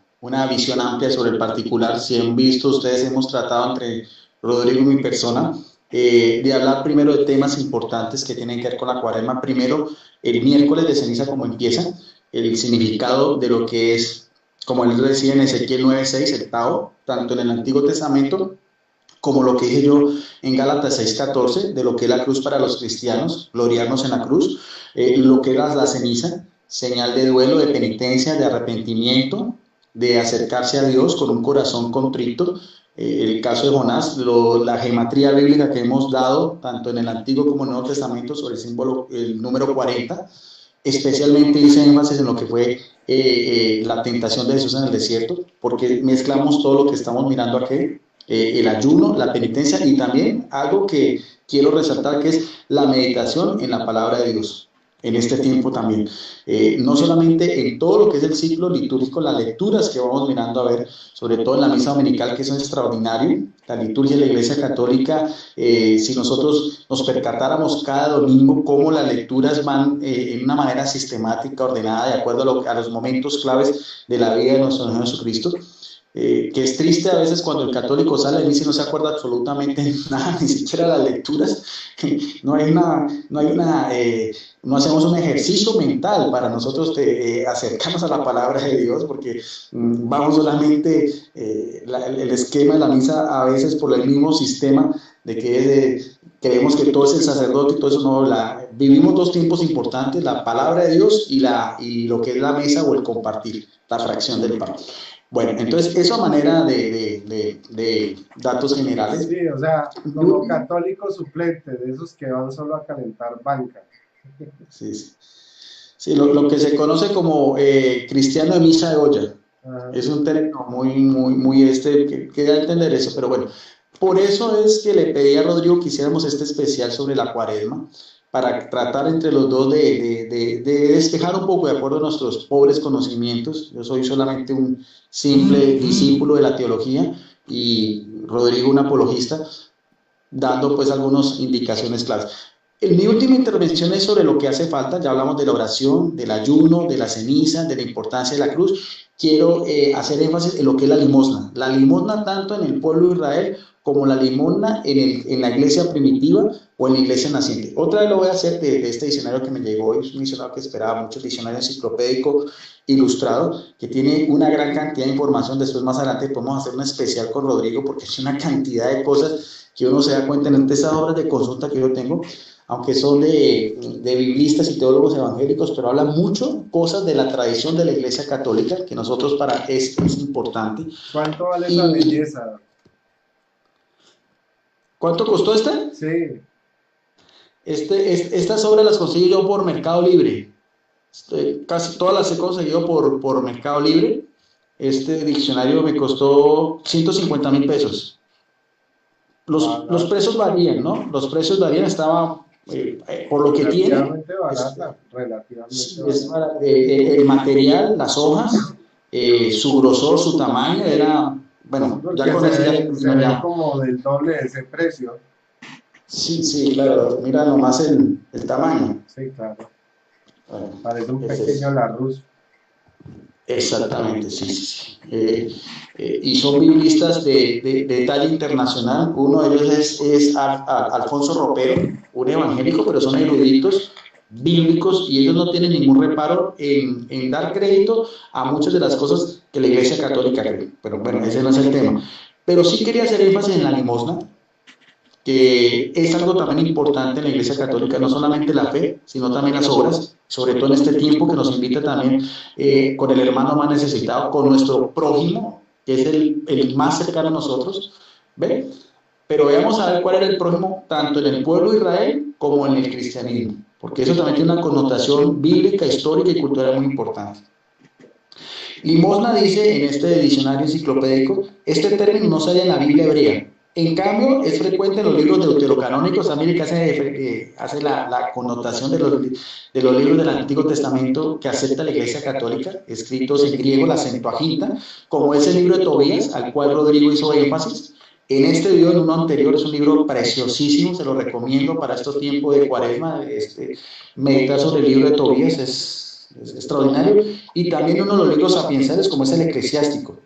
visión amplia sobre el particular. Si han visto, ustedes hemos tratado entre Rodrigo y mi persona de hablar primero de temas importantes que tienen que ver con la cuaresma. Primero, el miércoles de ceniza, como empieza, el significado de lo que es, como él decía en Ezequiel 9:6, el Tao, tanto en el Antiguo Testamento como lo que dije yo en Gálatas 6:14, de lo que es la cruz para los cristianos, gloriarnos en la cruz, lo que era la ceniza, señal de duelo, de penitencia, de arrepentimiento, de acercarse a Dios con un corazón contrito. El caso de Jonás, la gematría bíblica que hemos dado, tanto en el Antiguo como en el Nuevo Testamento, sobre el símbolo, el número 40, especialmente hice énfasis en lo que fue la tentación de Jesús en el desierto, porque mezclamos todo lo que estamos mirando aquí, el ayuno, la penitencia y también algo que quiero resaltar que es la meditación en la palabra de Dios. En este tiempo también, no solamente en todo lo que es el ciclo litúrgico, las lecturas que vamos mirando a ver, sobre todo en la misa dominical, que es extraordinario, la liturgia de la Iglesia Católica, si nosotros nos percatáramos cada domingo cómo las lecturas van en una manera sistemática, ordenada, de acuerdo a los momentos claves de la vida de nuestro Señor Jesucristo, que es triste a veces cuando el católico sale de misa y no se acuerda absolutamente nada, ni siquiera las lecturas, no hacemos un ejercicio mental para nosotros acercarnos a la palabra de Dios, porque vamos solamente, el esquema de la misa a veces por el mismo sistema de que creemos que todo es el sacerdote y todo eso, no, vivimos dos tiempos importantes, la palabra de Dios y lo que es la mesa o el compartir, la fracción del pan. Bueno, entonces eso a manera de datos generales. Sí, o sea, como católico suplente, de esos que van solo a calentar banca. Sí, sí. Sí, lo que se conoce como cristiano de misa de olla. Ajá. Es un término muy que da a entender eso, pero bueno, por eso es que le pedí a Rodrigo que hiciéramos este especial sobre la Cuaresma, para tratar entre los dos de despejar un poco de acuerdo a nuestros pobres conocimientos. Yo soy solamente un simple discípulo de la teología y Rodrigo un apologista, dando pues algunas indicaciones claras. Mi última intervención es sobre lo que hace falta. Ya hablamos de la oración, del ayuno, de la ceniza, de la importancia de la cruz. Quiero hacer énfasis en lo que es la limosna. La limosna tanto en el pueblo de Israel como la limosna en la iglesia primitiva o en la iglesia naciente. Otra vez lo voy a hacer de este diccionario que me llegó hoy, es un diccionario que esperaba mucho, el diccionario enciclopédico ilustrado, que tiene una gran cantidad de información. Después más adelante podemos hacer un especial con Rodrigo porque es una cantidad de cosas que uno se da cuenta en estas obras de consulta que yo tengo, aunque son de biblistas y teólogos evangélicos, pero hablan mucho cosas de la tradición de la Iglesia Católica, que nosotros es importante. ¿Cuánto vale esa belleza? ¿Cuánto costó este? Sí. Estas obras las conseguí yo por Mercado Libre. Casi todas las he conseguido por Mercado Libre. Este diccionario me costó 150,000 pesos. Los precios varían, ¿no? Los precios varían, estaba por lo que tiene. Relativamente barata. El material, las hojas, su grosor, su tamaño era, bueno, ya con ese se ve como del doble de ese precio. Sí, claro, mira nomás el tamaño. Sí, claro. Bueno, parece un pequeño Larousse. Exactamente, sí. Y son biblistas de talla internacional. Uno de ellos es Alfonso Ropero, un evangélico, pero son eruditos bíblicos y ellos no tienen ningún reparo en dar crédito a muchas de las cosas que la Iglesia Católica cree. Pero bueno, ese no es el tema. Pero sí quería hacer énfasis en la limosna, que es algo también importante en la Iglesia Católica, no solamente la fe, sino también las obras, sobre todo en este tiempo que nos invita también con el hermano más necesitado, con nuestro prójimo, que es el más cercano a nosotros, ¿ve? Pero veamos a ver cuál era el prójimo tanto en el pueblo de Israel como en el cristianismo, porque eso también tiene una connotación bíblica, histórica y cultural muy importante. Limosna dice en este diccionario enciclopédico, este término no se halla en la Biblia hebrea. En cambio, es frecuente en los libros deuterocanónicos también, que hace la connotación de los libros del Antiguo Testamento que acepta la Iglesia Católica, escritos en griego, la Septuaginta, como es el libro de Tobías, al cual Rodrigo hizo énfasis. En este video, en uno anterior, es un libro preciosísimo, se lo recomiendo para estos tiempos de Cuaresma, meditar sobre el libro de Tobías, es extraordinario, y también uno de los libros sapiensales como es el Eclesiástico.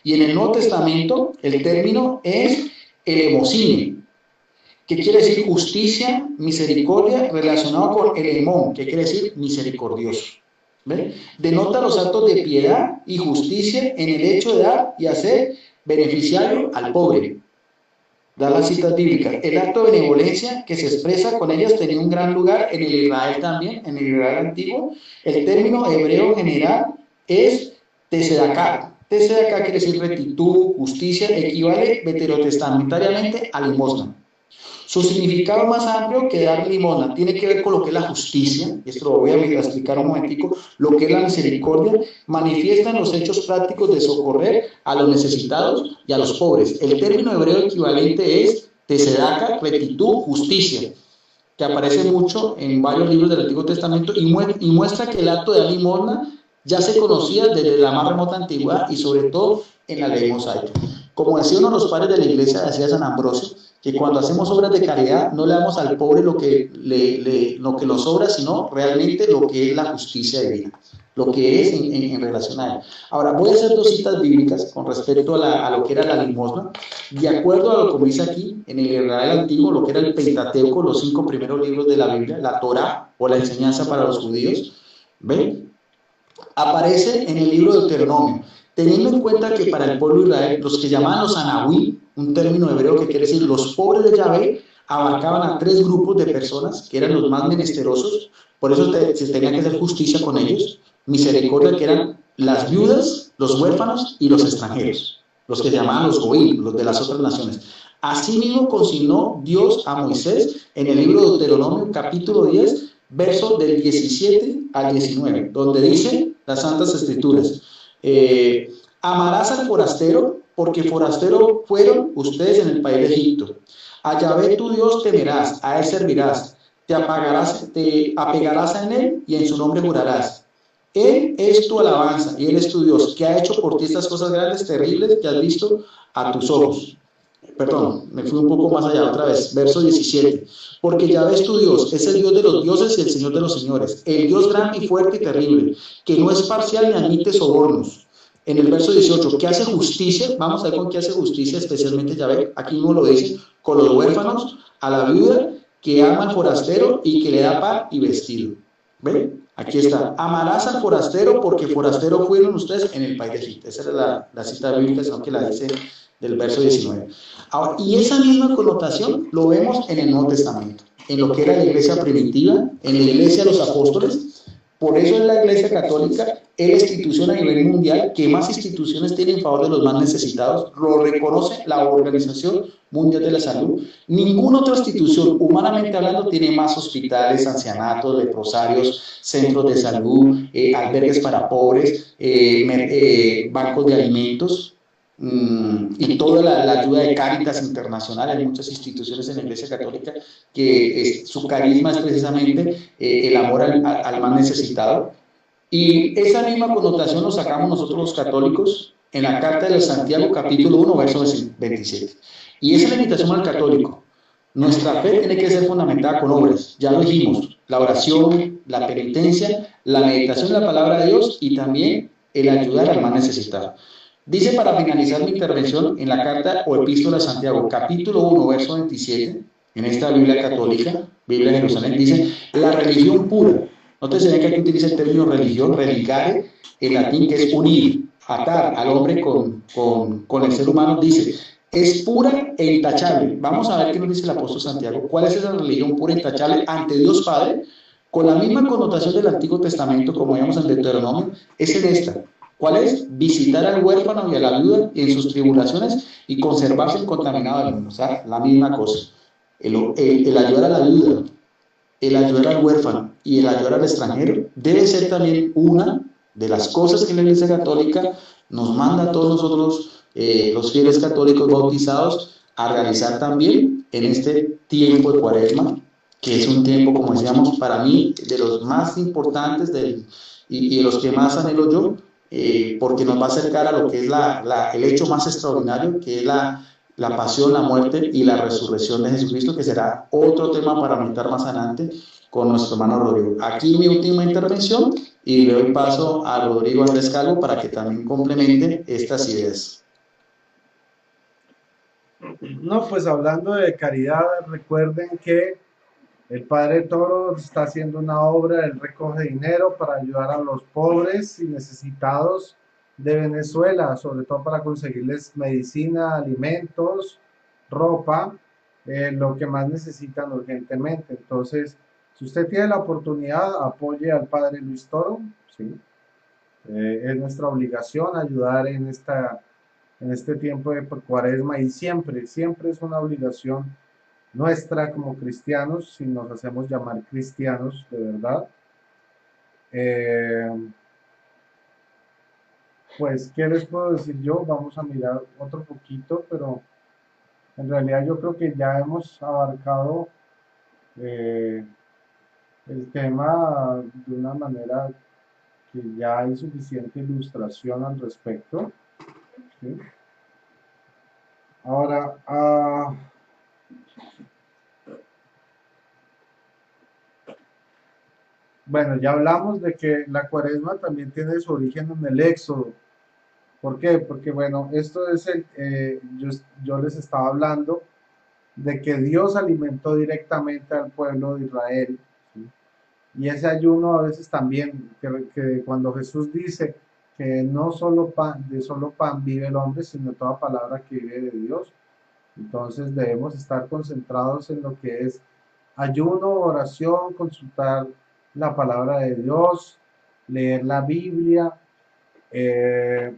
Y en el Nuevo Testamento, el término es elemosine, que quiere decir justicia, misericordia, relacionado con el emón, que quiere decir misericordioso. ¿Ve? Denota los actos de piedad y justicia en el hecho de dar y hacer beneficiario al pobre. Da las citas bíblicas. El acto de benevolencia que se expresa con ellas tenía un gran lugar en el Israel también, en el Israel antiguo. El término hebreo general es tesedaká. Tesedaká quiere decir rectitud, justicia, equivale veterotestamentariamente a limosna. Su significado más amplio que dar limosna tiene que ver con lo que es la justicia, y esto lo voy a explicar un momentico, lo que es la misericordia, manifiesta en los hechos prácticos de socorrer a los necesitados y a los pobres. El término hebreo equivalente es tesedaca, rectitud, justicia, que aparece mucho en varios libros del Antiguo Testamento y muestra que el acto de dar limosna ya se conocía desde la más remota antigüedad y sobre todo en la ley mosaica. Como decía uno de los padres de la iglesia, decía San Ambrosio, que cuando hacemos obras de caridad no le damos al pobre lo que nos sobra, sino realmente lo que es la justicia divina, lo que es en relación a él. Ahora, voy a hacer dos citas bíblicas con respecto a lo que era la limosna, de acuerdo a lo que dice aquí, en el Israel antiguo, lo que era el Pentateuco, los 5 primeros libros de la Biblia, la Torá, o la enseñanza para los judíos, ¿ven? Aparece en el libro de Deuteronomio, teniendo en cuenta que para el pueblo de Israel, los que llamaban los anahuí, un término hebreo que quiere decir los pobres de Yahvé, abarcaban a 3 grupos de personas que eran los más menesterosos, por eso se tenía que hacer justicia con ellos, misericordia, que eran las viudas, los huérfanos y los extranjeros, los que llamaban los goín, los de las otras naciones. Asimismo consignó Dios a Moisés en el libro de Deuteronomio capítulo 10, versos del 17 al 19, donde dice las Santas Escrituras, amarás al forastero, porque forastero fueron ustedes en el país de Egipto. A Yahvé tu Dios temerás, a él servirás, te apegarás en él y en su nombre jurarás. Él es tu alabanza y él es tu Dios, que ha hecho por ti estas cosas grandes, terribles, que has visto a tus ojos. Perdón, me fui un poco más allá otra vez, verso 17. Porque Yahvé es tu Dios, es el Dios de los dioses y el Señor de los señores, el Dios grande y fuerte y terrible, que no es parcial ni admite sobornos. En el verso 18, que hace justicia, vamos a ver con qué hace justicia, especialmente Yahvé, aquí no lo dice, con los huérfanos, a la viuda, que ama al forastero y que le da pan y vestido. ¿Ven? Aquí está, amarás al forastero porque forastero fueron ustedes en el país de Egipto. Esa era la cita bíblica, sino que la dice del verso 19. Ahora, y esa misma connotación lo vemos en el Nuevo Testamento, en lo que era la iglesia primitiva, en la iglesia de los apóstoles. Por eso es la iglesia católica, es la institución a nivel mundial que más instituciones tiene en favor de los más necesitados, lo reconoce la Organización Mundial de la Salud. Ninguna otra institución, humanamente hablando, tiene más hospitales, ancianatos, leprosarios, centros de salud, albergues para pobres, bancos de alimentos, y toda la ayuda de Cáritas Internacional. Hay muchas instituciones en la Iglesia Católica que su carisma es precisamente el amor al más necesitado, y esa misma connotación lo sacamos nosotros los católicos en la carta de Santiago capítulo 1 verso 27, y esa es la invitación al católico. Nuestra fe tiene que ser fundamentada con obras, ya lo dijimos, la oración, la penitencia, la meditación de la palabra de Dios y también el ayudar al más necesitado. Dice, para finalizar mi intervención, en la carta o epístola de Santiago, capítulo 1, verso 27, en esta Biblia católica, Biblia de Jerusalén, dice, la religión pura. Nótese que aquí utiliza el término religión, religare, en latín, que es unir, atar al hombre con el ser humano, dice, es pura e intachable. Vamos a ver qué nos dice el apóstol Santiago. ¿Cuál es esa religión pura e intachable ante Dios Padre? Con la misma connotación del Antiguo Testamento, como vemos en Deuteronomio, es en esta. ¿Cuál es? Visitar al huérfano y a la viuda en sus tribulaciones y conservarse incontaminado del mundo. O sea, la misma cosa. El ayudar a la viuda, el ayudar al huérfano y el ayudar al extranjero debe ser también una de las cosas que la Iglesia Católica nos manda a todos nosotros, los fieles católicos bautizados, a realizar también en este tiempo de Cuaresma, que es un tiempo, como decíamos, para mí, de los más importantes y de los que más anhelo yo, porque nos va a acercar a lo que es el hecho más extraordinario, que es la pasión, la muerte y la resurrección de Jesucristo, que será otro tema para meditar más adelante con nuestro hermano Rodrigo. Aquí mi última intervención y le doy paso a Rodrigo Andrés Calvo para que también complemente estas ideas. No, pues hablando de caridad, recuerden que el Padre Toro está haciendo una obra, él recoge dinero para ayudar a los pobres y necesitados de Venezuela, sobre todo para conseguirles medicina, alimentos, ropa, lo que más necesitan urgentemente. Entonces, si usted tiene la oportunidad, apoye al Padre Luis Toro, ¿sí? Es nuestra obligación ayudar en este tiempo de Cuaresma, y siempre es una obligación nuestra como cristianos, si nos hacemos llamar cristianos de verdad. Eh, pues, ¿qué les puedo decir yo? Vamos a mirar otro poquito, pero en realidad yo creo que ya hemos abarcado eh, el tema de una manera que ya hay suficiente ilustración al respecto. ¿Sí? Ahora, bueno, ya hablamos de que la cuaresma también tiene su origen en el Éxodo. ¿Por qué? Porque, bueno, esto es yo les estaba hablando de que Dios alimentó directamente al pueblo de Israel. ¿Sí? Y ese ayuno a veces también, que cuando Jesús dice que no solo pan, de solo pan vive el hombre, sino toda palabra que vive de Dios. Entonces debemos estar concentrados en lo que es ayuno, oración, consultar la palabra de Dios, leer la Biblia. eh,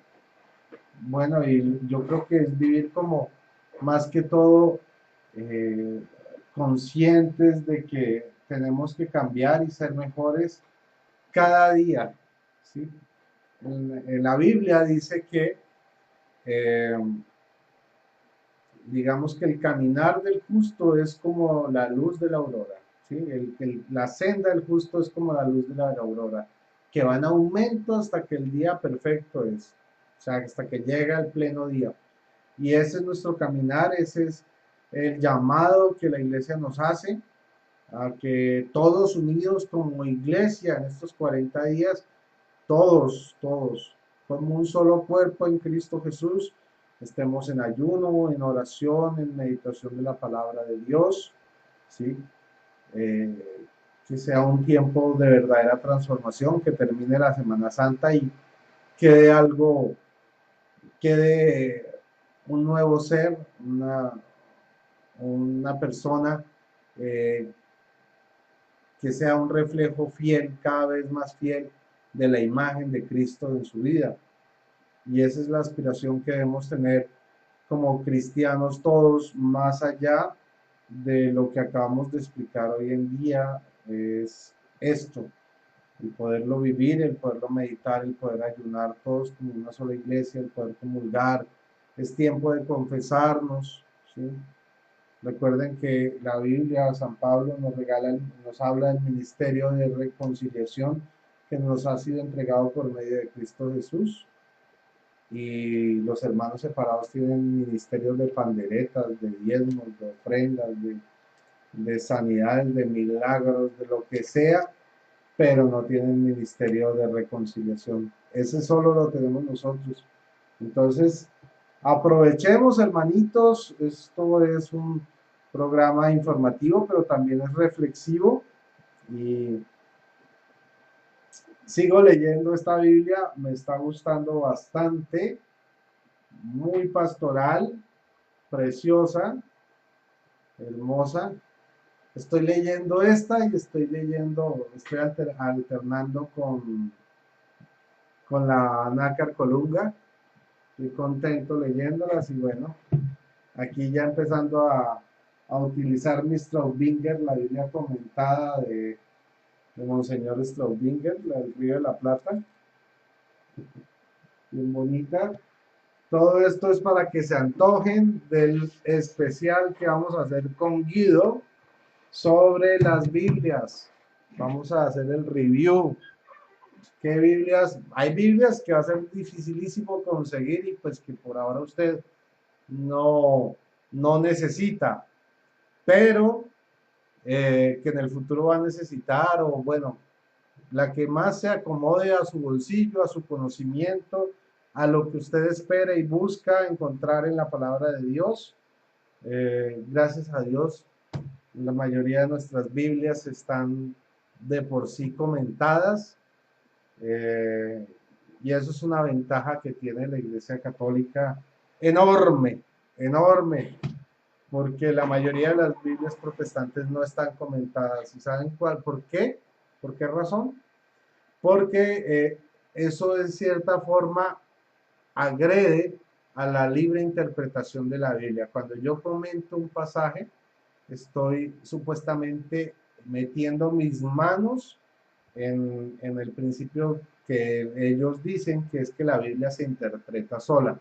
bueno, y yo creo que es vivir como más que todo eh, conscientes de que tenemos que cambiar y ser mejores cada día. ¿Sí? En la Biblia dice que eh, digamos que el caminar del justo es como la luz de la aurora, ¿sí? La senda del justo es como la luz de la aurora, que va en aumento hasta que el día perfecto es, o sea, hasta que llega el pleno día. Y ese es nuestro caminar, ese es el llamado que la iglesia nos hace, a que todos unidos como iglesia en estos 40 días, todos, como un solo cuerpo en Cristo Jesús, estemos en ayuno, en oración, en meditación de la palabra de Dios, ¿sí? Eh, que sea un tiempo de verdadera transformación, que termine la Semana Santa y quede algo, quede un nuevo ser, una persona eh, que sea un reflejo fiel, cada vez más fiel de la imagen de Cristo en su vida. Y esa es la aspiración que debemos tener como cristianos todos, más allá de lo que acabamos de explicar hoy en día, es esto, el poderlo vivir, el poderlo meditar, el poder ayunar todos como una sola iglesia, el poder comulgar. Es tiempo de confesarnos, ¿sí? Recuerden que la Biblia, San Pablo nos regala, nos habla del ministerio de reconciliación que nos ha sido entregado por medio de Cristo Jesús. Y los hermanos separados tienen ministerios de panderetas, de diezmos, de ofrendas, de sanidades, de milagros, de lo que sea, pero no tienen ministerio de reconciliación. Ese solo lo tenemos nosotros. Entonces, aprovechemos, hermanitos, esto es un programa informativo, pero también es reflexivo y sigo leyendo esta Biblia, me está gustando bastante, muy pastoral, preciosa, hermosa. Estoy leyendo esta y estoy alternando con la Nácar Colunga. Estoy contento leyéndolas y bueno, aquí ya empezando a utilizar mi Straubinger, la Biblia comentada de Monseñor Straubinger, la del Río de la Plata, bien bonita. Todo esto es para que se antojen del especial que vamos a hacer con Guido sobre las Biblias. Vamos a hacer el review. ¿Qué Biblias? Hay Biblias que va a ser dificilísimo conseguir y pues que por ahora usted no necesita, pero que en el futuro va a necesitar, o bueno, la que más se acomode a su bolsillo, a su conocimiento, a lo que usted espera y busca encontrar en la palabra de Dios. Gracias a Dios, la mayoría de nuestras Biblias están de por sí comentadas, eh, y eso es una ventaja que tiene la Iglesia Católica enorme, enorme, porque la mayoría de las Biblias protestantes no están comentadas. ¿Y saben cuál? ¿Por qué? ¿Por qué razón? Porque eso en cierta forma agrede a la libre interpretación de la Biblia. Cuando yo comento un pasaje, estoy supuestamente metiendo mis manos en el principio que ellos dicen, que es que la Biblia se interpreta sola.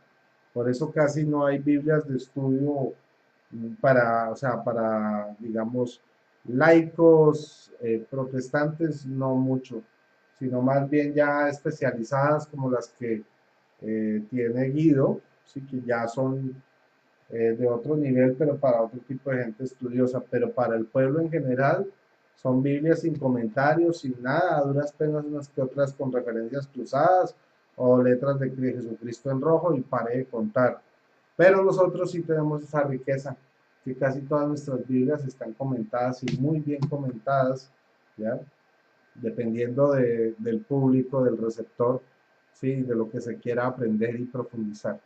Por eso casi no hay Biblias de estudio para, o sea, para, digamos, laicos, protestantes, no mucho, sino más bien ya especializadas como las que tiene Guido, sí, que ya son de otro nivel, pero para otro tipo de gente estudiosa, pero para el pueblo en general son Biblias sin comentarios, sin nada, a duras penas unas que otras con referencias cruzadas o letras de Jesucristo en rojo y pare de contar. Pero nosotros sí tenemos esa riqueza, que casi todas nuestras Biblias están comentadas y muy bien comentadas, ¿ya? Dependiendo del público, del receptor, ¿sí? De lo que se quiera aprender y profundizar.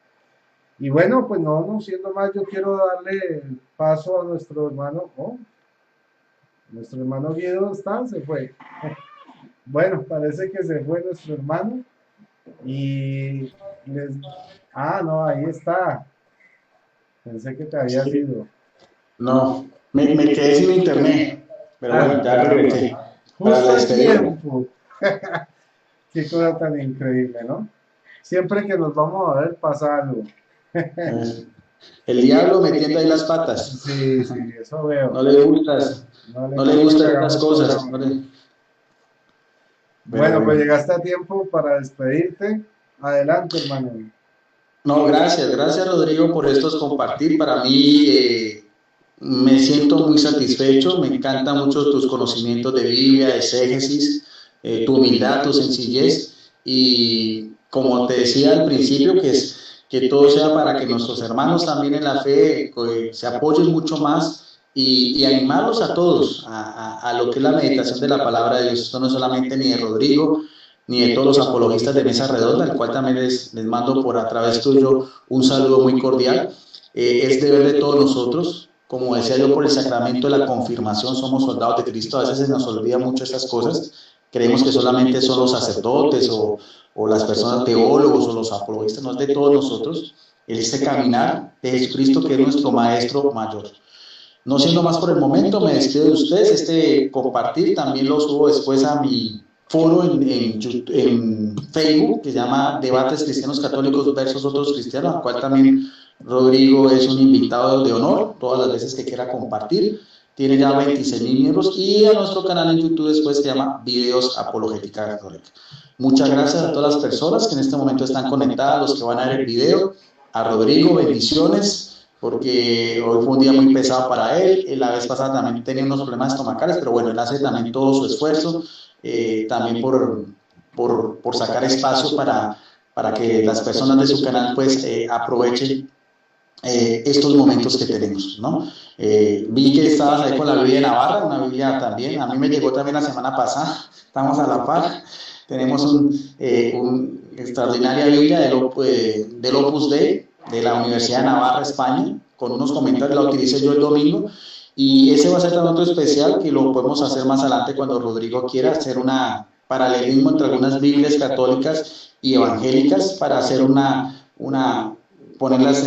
Y bueno, pues no siendo más, yo quiero darle paso a nuestro hermano. Oh, nuestro hermano Guido está, se fue. Bueno, parece que se fue nuestro hermano. Y les. Ah, no, ahí está. Pensé que te había Sí, sido. no, me quedé sin internet, pero Ah, bueno, ya caramba. regresé para Justo la a despedida. tiempo. Qué cosa tan increíble, ¿no? Siempre que nos vamos a ver pasa algo. Eh, El diablo metiendo ahí las patas. Sí, sí, eso veo. No le gustas, No le no le gusta que gustan esas hagamos cosas. programa. Pero Bueno, pues bueno. llegaste a tiempo para despedirte. Adelante, hermano. No, gracias, gracias Rodrigo por estos compartir. Para mí me siento muy satisfecho, me encantan mucho tus conocimientos de Biblia, de exégesis, tu humildad, tu sencillez y como te decía al principio, que todo sea para que nuestros hermanos también en la fe se apoyen mucho más y animarlos a todos a lo que es la meditación de la palabra de Dios. Esto no es solamente ni de Rodrigo, ni de todos los apologistas de Mesa Redonda, al cual también les mando por a través tuyo un saludo muy cordial. Es deber de todos nosotros, como decía yo, por el sacramento de la confirmación somos soldados de Cristo, a veces se nos olvida mucho estas cosas, creemos que solamente son los sacerdotes o las personas teólogos o los apologistas, no es de todos nosotros, este caminar de Jesucristo que es nuestro Maestro mayor. No siendo más por el momento, me despido de ustedes. Este compartir también lo subo después a mi foro en Facebook, que se llama Debates Cristianos Católicos versus Otros Cristianos, al cual también Rodrigo es un invitado de honor, todas las veces que quiera compartir. Tiene ya 26.000 miembros y a nuestro canal en YouTube después se llama Videos Apologética Católica. Muchas gracias a todas las personas que en este momento están conectadas, los que van a ver el video. A Rodrigo, bendiciones, porque hoy fue un día muy pesado para él. La vez pasada también tenía unos problemas estomacales, pero bueno, él hace también todo su esfuerzo, también por sacar espacio para que las personas de su canal pues aprovechen estos momentos que tenemos, ¿no? Vi que estabas ahí con la Biblia de Navarra, una Biblia también, a mí me llegó también la semana pasada, estamos a la par, tenemos un extraordinaria Biblia del Opus Dei, de la Universidad de Navarra, España, con unos comentarios, la utilicé yo el domingo, y ese va a ser también otro especial que lo podemos hacer más adelante cuando Rodrigo quiera hacer una paralelismo entre algunas Biblias católicas y evangélicas para hacer una ponerlas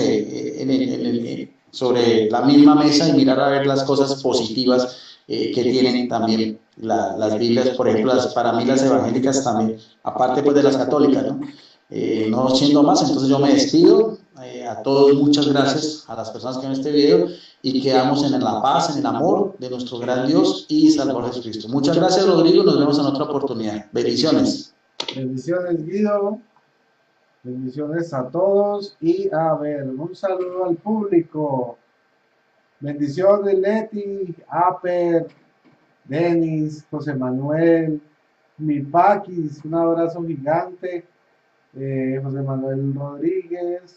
sobre la misma mesa y mirar a ver las cosas positivas que tienen también las Biblias, por ejemplo, para mí las evangélicas también, aparte pues de las católicas, ¿no? No siendo más, entonces yo me despido, a todos muchas gracias a las personas que ven este video y quedamos en la paz, en el amor de nuestro gran Dios y Salvador Jesucristo. Muchas gracias Rodrigo, nos vemos en otra oportunidad. Bendiciones. Bendiciones, Guido. Bendiciones a todos. Y a ver, un saludo al público. Bendiciones, Leti, Aper, Denis, José Manuel, mi Paquis, un abrazo gigante. José Manuel Rodríguez,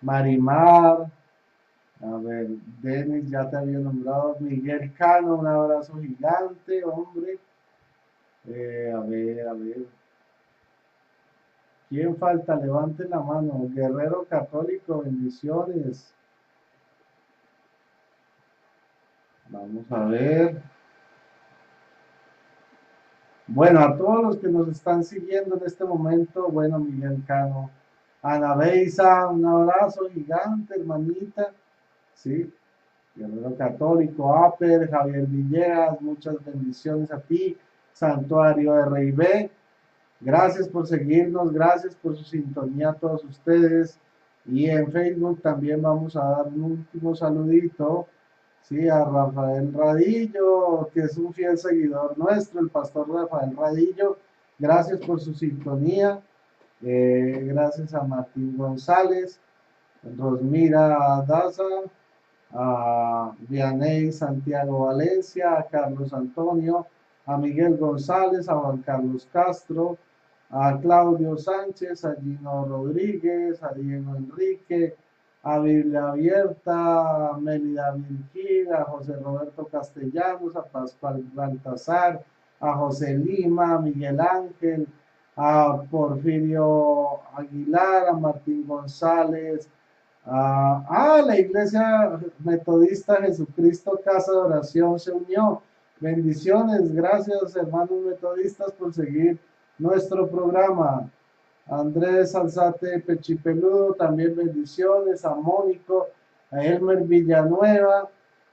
Marimar, a ver, Denis, ya te había nombrado, Miguel Cano, un abrazo gigante, hombre. A ver, ¿quién falta? Levante la mano. Guerrero Católico, bendiciones. Vamos a ver. Bueno, a todos los que nos están siguiendo en este momento, bueno, Miguel Cano, Ana Beisa, un abrazo gigante, hermanita, ¿sí? Guerrero Católico, Aper, Javier Villegas, muchas bendiciones a ti, Santuario de Rey B. Gracias por seguirnos, gracias por su sintonía a todos ustedes. Y en Facebook también vamos a dar un último saludito, sí, a Rafael Radillo, que es un fiel seguidor nuestro, el pastor Rafael Radillo. Gracias por su sintonía. Gracias a Martín González, Rosmira Daza, a Vianey Santiago Valencia, a Carlos Antonio, a Miguel González, a Juan Carlos Castro, a Claudio Sánchez, a Gino Rodríguez, a Diego Enrique, a Biblia Abierta, a Mélida Virgil, a José Roberto Castellanos, a Pascual Baltazar, a José Lima, a Miguel Ángel, a Porfirio Aguilar, a Martín González, la Iglesia Metodista Jesucristo Casa de Oración se unió. Bendiciones, gracias hermanos metodistas por seguir nuestro programa. Andrés Alzate Pechipeludo, también bendiciones. A Mónico, a Elmer Villanueva,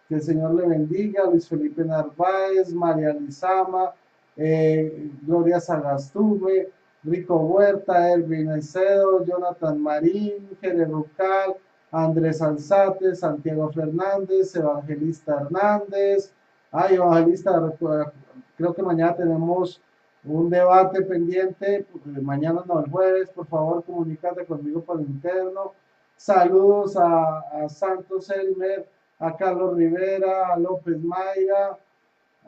que el Señor le bendiga. Luis Felipe Narváez, María Lizama, Gloria Sagastume, Rico Huerta, Erwin Aicedo, Jonathan Marín, Jere Rucal, Andrés Alzate, Santiago Fernández, Evangelista Hernández. Evangelista, creo que mañana tenemos un debate pendiente, mañana no, el jueves, por favor comunícate conmigo por interno. Saludos a Santos Elmer, a Carlos Rivera, a López Mayra,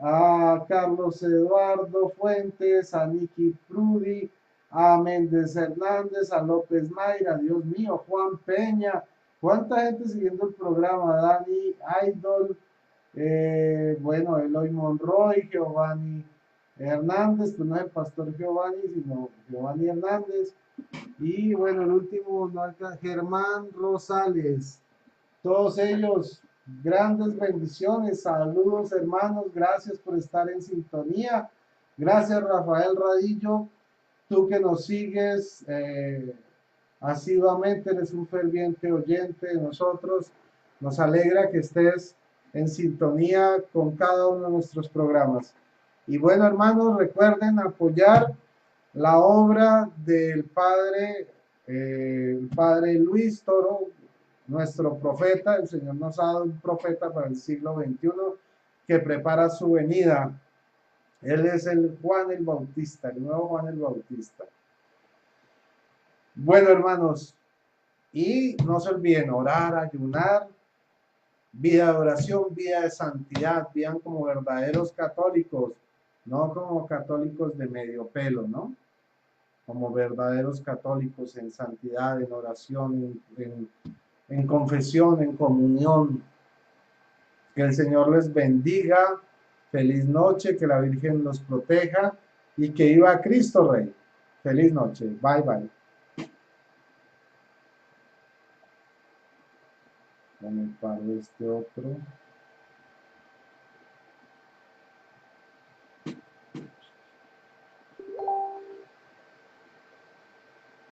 a Carlos Eduardo Fuentes, a Nicky Prudi, a Méndez Hernández, a López Mayra, Dios mío, Juan Peña, cuánta gente siguiendo el programa, Dani Idol, bueno, Eloy Monroy, Giovanni Hernández, pues no es el pastor Giovanni, sino Giovanni Hernández, y bueno, el último, Germán Rosales, todos ellos, grandes bendiciones, saludos hermanos, gracias por estar en sintonía, gracias Rafael Radillo, tú que nos sigues asiduamente, eres un ferviente oyente de nosotros, nos alegra que estés en sintonía con cada uno de nuestros programas. Y bueno hermanos, recuerden apoyar la obra del el padre Luis Toro, nuestro profeta. El Señor nos ha dado un profeta para el siglo XXI que prepara su venida. Él es el Juan el Bautista, el nuevo Juan el Bautista. Bueno, hermanos, y no se olviden orar, ayunar, vida de oración, vida de santidad, vivan como verdaderos católicos, no como católicos de medio pelo, ¿no? Como verdaderos católicos en santidad, en oración, en confesión, en comunión. Que el Señor les bendiga, feliz noche, que la Virgen los proteja y que viva Cristo Rey. Feliz noche, bye bye. Ya me paro este otro.